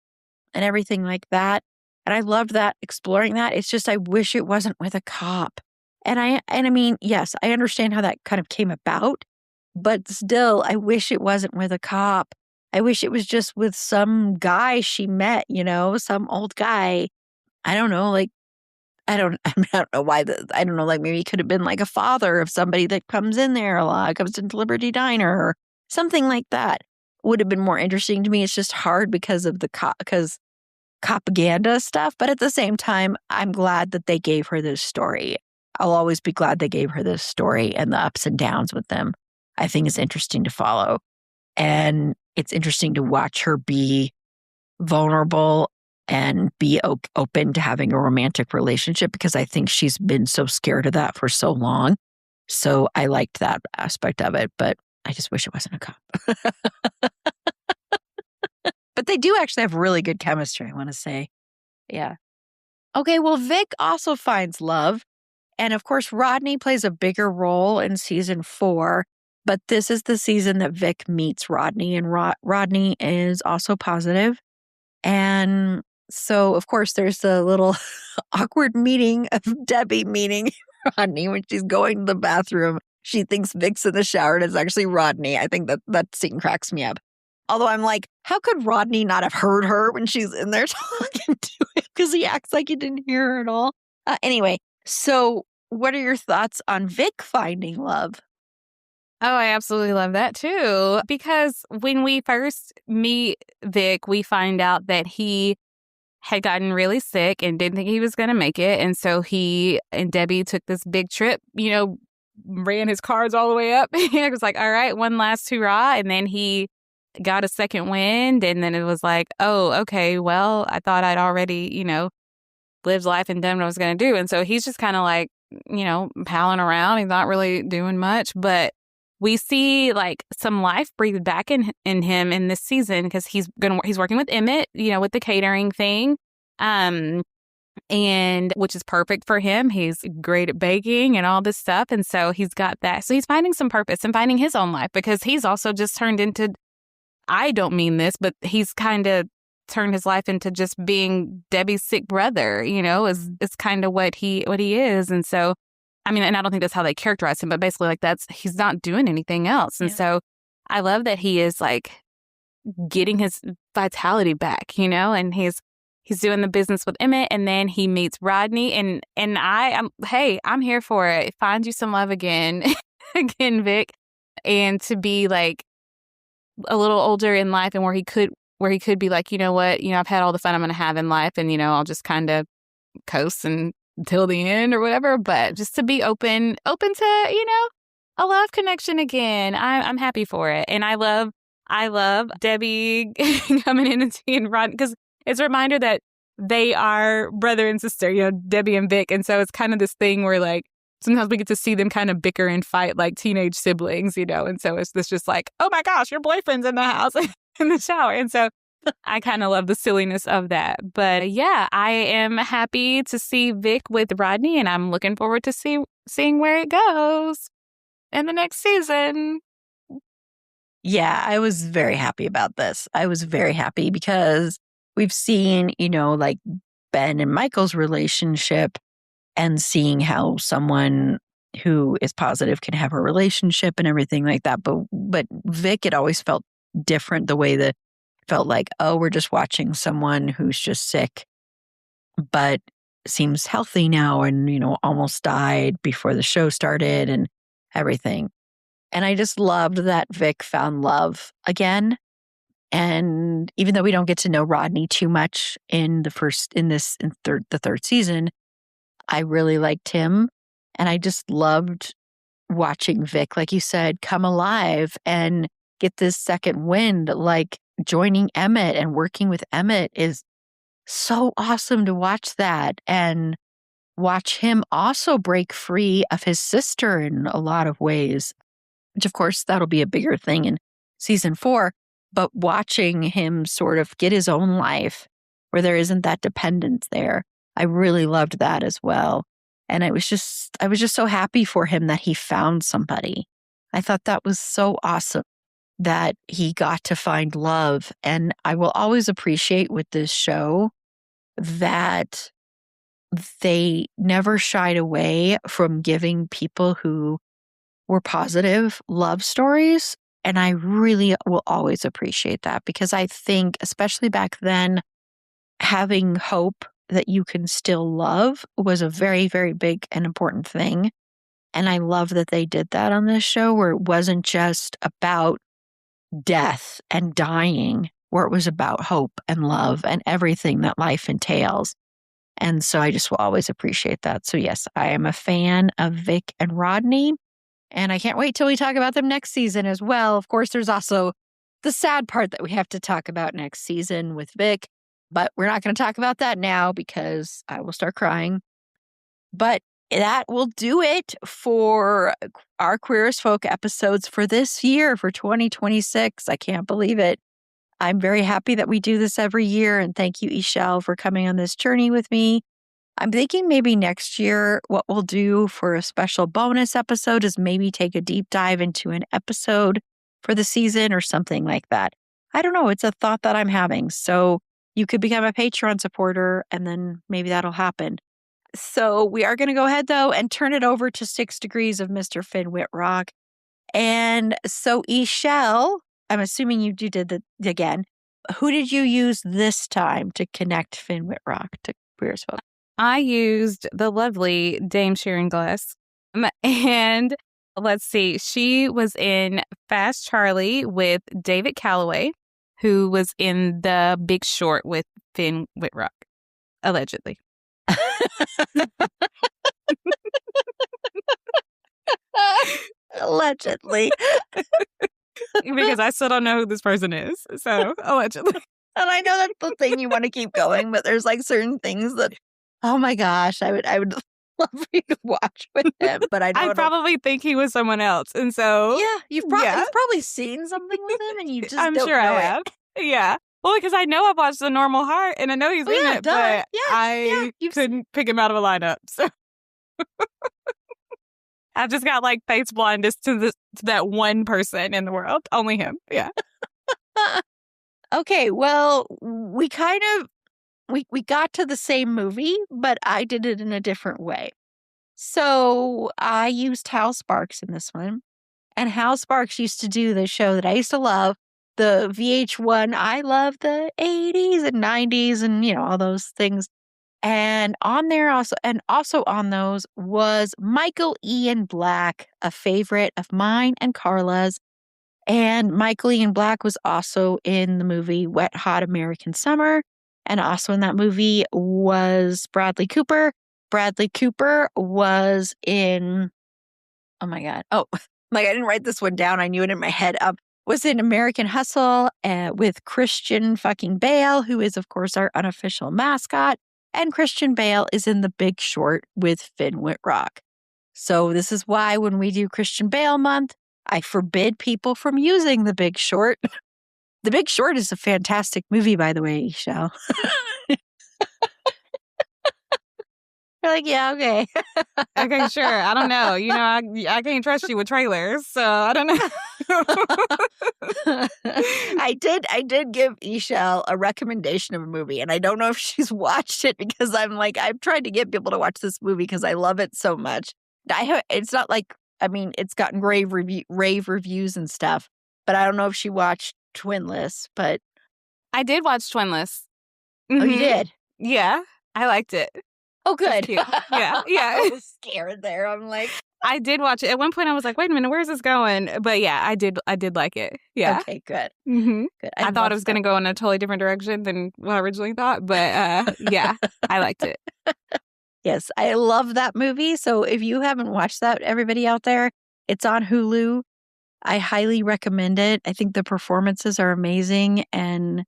and everything like that. And I loved that, exploring that. It's just, I wish it wasn't with a cop. And I mean, yes, I understand how that kind of came about, but still, I wish it wasn't with a cop. I wish it was just with some guy she met, some old guy. I don't know, like, I don't know why I don't know, like maybe it could have been like a father of somebody that comes in there a lot, comes into Liberty Diner or something like that. Would have been more interesting to me. It's just hard because of because propaganda stuff. But at the same time, I'm glad that they gave her this story. I'll always be glad they gave her this story and the ups and downs with them. I think it's interesting to follow. And it's interesting to watch her be vulnerable and be open to having a romantic relationship, because I think she's been so scared of that for so long. So I liked that aspect of it, but I just wish it wasn't a cop. But they do actually have really good chemistry, I want to say. Yeah. Okay, well, Vic also finds love. And of course, Rodney plays a bigger role in season 4. But this is the season that Vic meets Rodney, and Rodney is also positive. And so, of course, there's the little awkward meeting of Debbie meeting Rodney when she's going to the bathroom. She thinks Vic's in the shower and it's actually Rodney. I think that scene cracks me up. Although I'm like, how could Rodney not have heard her when she's in there talking to him? Because he acts like he didn't hear her at all. Anyway, so what are your thoughts on Vic finding love? Oh, I absolutely love that too. Because when we first meet Vic, we find out that he had gotten really sick and didn't think he was going to make it. And so he and Debbie took this big trip, ran his cards all the way up. He was like, all right, one last hurrah. And then he got a second wind. And then it was like, oh, okay, well, I thought I'd already, lived life and done what I was going to do. And so he's just kind of like, palling around. He's not really doing much. But we see like some life breathed back in him in this season, because he's working with Emmett, with the catering thing, and which is perfect for him. He's great at baking and all this stuff, and so he's got that. So he's finding some purpose and finding his own life, because he's also just turned into. I don't mean this, but he's kind of turned his life into just being Debbie's sick brother. Is kind of what he is, and so. I mean, and I don't think that's how they characterize him, but basically like he's not doing anything else. And so I love that he is like getting his vitality back, and he's doing the business with Emmett, and then he meets Rodney, and I'm here for it. Find you some love again, Vic, and to be like a little older in life, and where he could be like, you know what, I've had all the fun I'm going to have in life, and I'll just kind of coast and until the end or whatever, but just to be open to, a love connection again. I'm happy for it. And I love Debbie coming in and seeing Rod, because it's a reminder that they are brother and sister, Debbie and Vic. And so it's kind of this thing where like, sometimes we get to see them kind of bicker and fight like teenage siblings, and so it's this just like, oh my gosh, your boyfriend's in the house in the shower. And so I kind of love the silliness of that. But yeah, I am happy to see Vic with Rodney, and I'm looking forward to seeing where it goes in the next season. Yeah, I was very happy about this. I was very happy because we've seen, like Ben and Michael's relationship, and seeing how someone who is positive can have a relationship and everything like that. But Vic, it always felt different, the way that felt like, oh, we're just watching someone who's just sick, but seems healthy now and, almost died before the show started and everything. And I just loved that Vic found love again. And even though we don't get to know Rodney too much in the third season, I really liked him. And I just loved watching Vic, like you said, come alive and get this second wind. Like, joining Emmett and working with Emmett is so awesome to watch that, and watch him also break free of his sister in a lot of ways. which of course that'll be a bigger thing in season 4. But watching him sort of get his own life where there isn't that dependence there, I really loved that as well. And I was just so happy for him that he found somebody. I thought that was so awesome that he got to find love. And I will always appreciate with this show that they never shied away from giving people who were positive love stories. And I really will always appreciate that because I think, especially back then, having hope that you can still love was a very, very big and important thing. And I love that they did that on this show where it wasn't just about death and dying, where it was about hope and love and everything that life entails. And so I just will always appreciate that. So yes, I am a fan of Vic and Rodney. And I can't wait till we talk about them next season as well. Of course, there's also the sad part that we have to talk about next season with Vic. But we're not going to talk about that now because I will start crying. But that will do it for our Queer as Folk episodes for this year, for 2026. I can't believe it. I'm very happy that we do this every year. And thank you, E'Shel, for coming on this journey with me. I'm thinking maybe next year what we'll do for a special bonus episode is maybe take a deep dive into an episode for the season or something like that. I don't know. It's a thought that I'm having. So you could become a Patreon supporter and then maybe that'll happen. So we are going to go ahead, though, and turn it over to 6 Degrees of Mr. Finn Whitrock. And so, E'Shel, I'm assuming you did that again. Who did you use this time to connect Finn Whitrock to Queer as Folk? I used the lovely Dame Sharon Glass. And let's see, she was in Fast Charlie with David Calloway, who was in The Big Short with Finn Whitrock, allegedly. Allegedly. Because I still don't know who this person is. So, allegedly. And I know that's the thing you want to keep going, but there's like certain things that, oh my gosh, I would love for you to watch with him, but I don't I probably think he was someone else. And so, yeah, you've probably seen something with him and you just I'm don't sure know I have. Yeah. Well, because I know I've watched The Normal Heart and I know he's in it, but I couldn't pick him out of a lineup. So I've just got like face blindness to that one person in the world. Only him. Yeah. Okay. Well, we kind of, we got to the same movie, but I did it in a different way. So I used Hal Sparks in this one. And Hal Sparks used to do the show that I used to love, the VH1. I love the 80s and 90s and, you know, all those things. And on there also on those was Michael Ian Black, a favorite of mine and Carla's. And Michael Ian Black was also in the movie Wet Hot American Summer. And also in that movie was Bradley Cooper. Bradley Cooper was in, oh my God. Oh, like I didn't write this one down. I knew it in my head. Was in American Hustle with Christian fucking Bale, who is, of course, our unofficial mascot. And Christian Bale is in The Big Short with Finn Whitrock. So this is why when we do Christian Bale month, I forbid people from using The Big Short. The Big Short is a fantastic movie, by the way, E'Shel. You're like, yeah, okay. Okay, sure. I don't know. You know, I can't trust you with trailers, so I don't know. I did give E'Shel a recommendation of a movie, and I don't know if she's watched it because I've tried to get people to watch this movie because I love it so much. It's not like, I mean, it's gotten rave reviews and stuff, but I don't know if she watched Twinless, but I did watch Twinless. Oh, you did? Yeah, I liked it. Oh, good. Yeah. I was scared there. I'm like, I did watch it. At one point, I was like, wait a minute, where's this going? But yeah, I did like it. Yeah. Okay, good. Mm-hmm. Good. I thought it was going to go in a totally different direction than what I originally thought. But yeah, I liked it. Yes, I love that movie. So if you haven't watched that, everybody out there, it's on Hulu. I highly recommend it. I think the performances are amazing and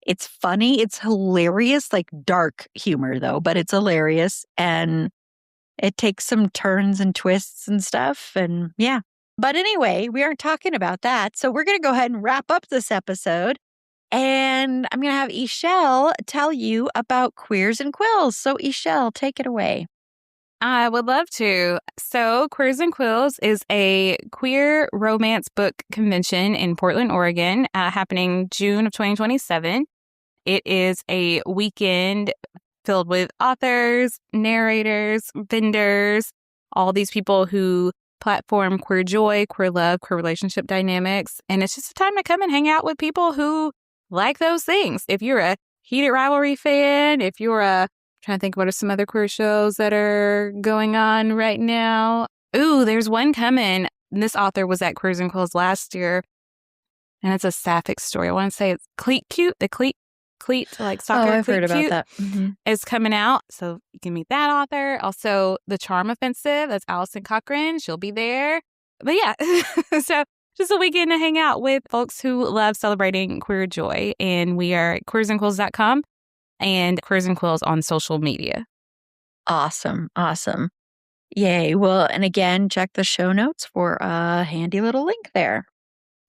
it's funny. It's hilarious, like dark humor though, but it's hilarious and it takes some turns and twists and stuff. And yeah, But anyway, we aren't talking about that. So we're going to go ahead and wrap up this episode. And I'm going to have E'Shel tell you about Queers and Quills. So E'Shel, take it away. I would love to. So Queers and Quills is a queer romance book convention in Portland, Oregon, happening June of 2027. It is a weekend filled with authors, narrators, vendors, all these people who platform queer joy, queer love, queer relationship dynamics. And it's just a time to come and hang out with people who like those things. If you're a Heated Rivalry fan, if you're trying to think what are some other queer shows that are going on right now. Ooh, there's one coming. This author was at Queers and Quills last year, and it's a sapphic story. I want to say it's Cleat Cute, the Cleat like soccer. I've heard about Cute that. Mm-hmm. Is coming out, so you can meet that author. Also, The Charm Offensive, that's Allison Cochran. She'll be there. But yeah, so just a weekend to hang out with folks who love celebrating queer joy. And we are at queersandquills.com. and Queers and Quills on social media. Awesome. Yay. Well, and again, check the show notes for a handy little link there.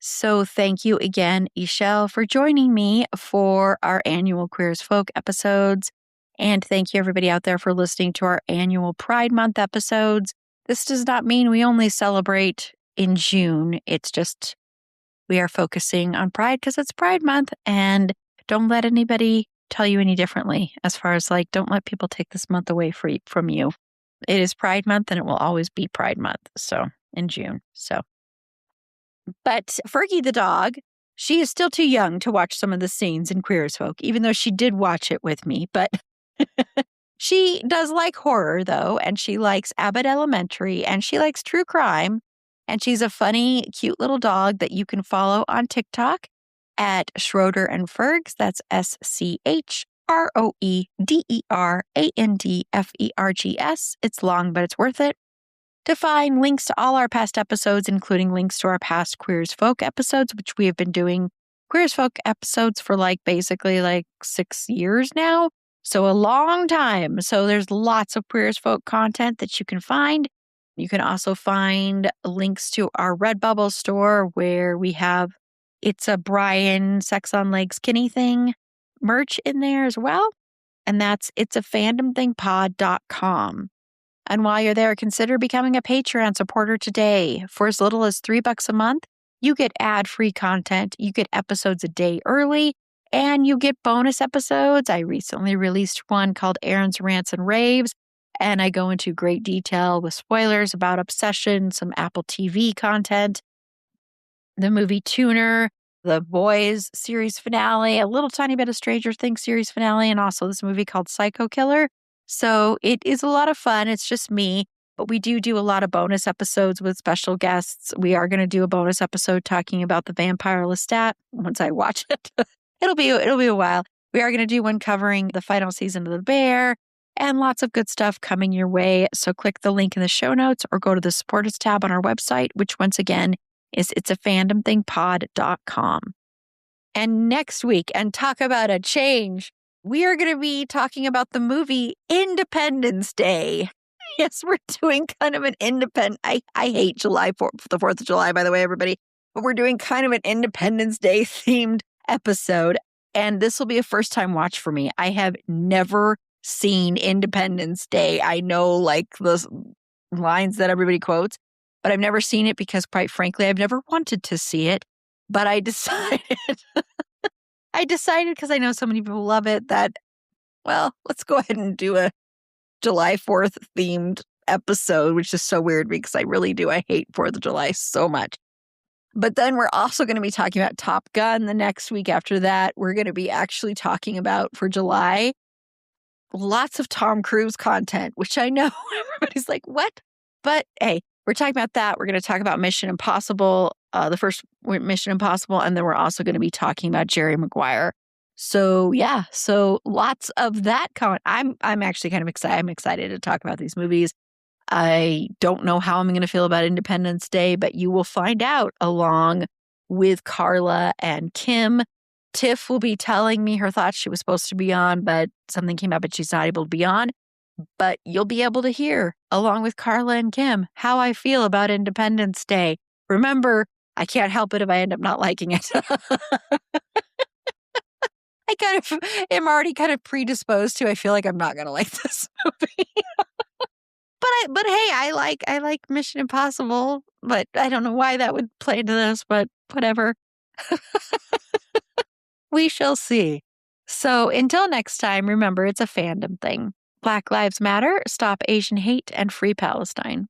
So thank you again, E'Shel, for joining me for our annual Queer as Folk episodes. And thank you, everybody out there, for listening to our annual Pride Month episodes. This does not mean we only celebrate in June. It's just we are focusing on Pride because it's Pride Month, and don't let anybody tell you any differently as far as don't let people take this month away from you. It is Pride Month and it will always be Pride Month. So in June. But Fergie the dog, she is still too young to watch some of the scenes in Queer as Folk, even though she did watch it with me. But she does like horror though. And she likes Abbott Elementary and she likes true crime. And she's a funny, cute little dog that you can follow on TikTok at Schroeder and Fergs. That's SCHROEDERANDFERGS. It's long, but it's worth it. To find links to all our past episodes, including links to our past Queer as Folk episodes, which we have been doing Queer as Folk episodes for basically 6 years now. So a long time. So there's lots of Queer as Folk content that you can find. You can also find links to our Redbubble store where we have It's a Brian Sex on Legs Skinny Thing merch in there as well. And that's it'safandomthingpod.com. And while you're there, consider becoming a Patreon supporter today. For as little as $3 a month, you get ad-free content, you get episodes a day early, and you get bonus episodes. I recently released one called Erin's Rants and Raves, and I go into great detail with spoilers about Obsession, some Apple TV content, the movie Tuner, The Boys series finale, a little tiny bit of Stranger Things series finale, and also this movie called Psycho Killer. So it is a lot of fun. It's just me, but we do a lot of bonus episodes with special guests. We are going to do a bonus episode talking about the Vampire Lestat once I watch it. It'll be a while. We are going to do one covering the final season of The Bear and lots of good stuff coming your way. So click the link in the show notes or go to the Support Us tab on our website, which once again is it'safandomthingpod.com. And next week, and talk about a change, we are going to be talking about the movie Independence Day. Yes, we're doing kind of an independent. I hate the 4th of July, by the way, everybody. But we're doing kind of an Independence Day themed episode. And this will be a first time watch for me. I have never seen Independence Day. I know the lines that everybody quotes, but I've never seen it because, quite frankly, I've never wanted to see it. But I decided because I know so many people love it that, well, let's go ahead and do a July 4th themed episode, which is so weird because I really do. I hate 4th of July so much. But then we're also going to be talking about Top Gun the next week after that. We're going to be actually talking about, for July, lots of Tom Cruise content, which I know everybody's like, what? But hey, we're talking about that. We're going to talk about Mission Impossible, the first Mission Impossible, and then we're also going to be talking about Jerry Maguire. So yeah, so lots of that I'm actually kind of excited. I'm excited to talk about these movies. I don't know how I'm going to feel about Independence Day, but you will find out along with Carla and Kim. Tiff will be telling me her thoughts. She was supposed to be on, but something came up and she's not able to be on. But you'll be able to hear, along with Carla and Kim, how I feel about Independence Day. remember, I can't help it if I end up not liking it. I kind of am already kind of predisposed to, I feel like I'm not going to like this movie. But hey, I like Mission Impossible, but I don't know why that would play into this, but whatever. We shall see. So until next time, remember, it's a fandom thing. Black Lives Matter, stop Asian hate, and free Palestine.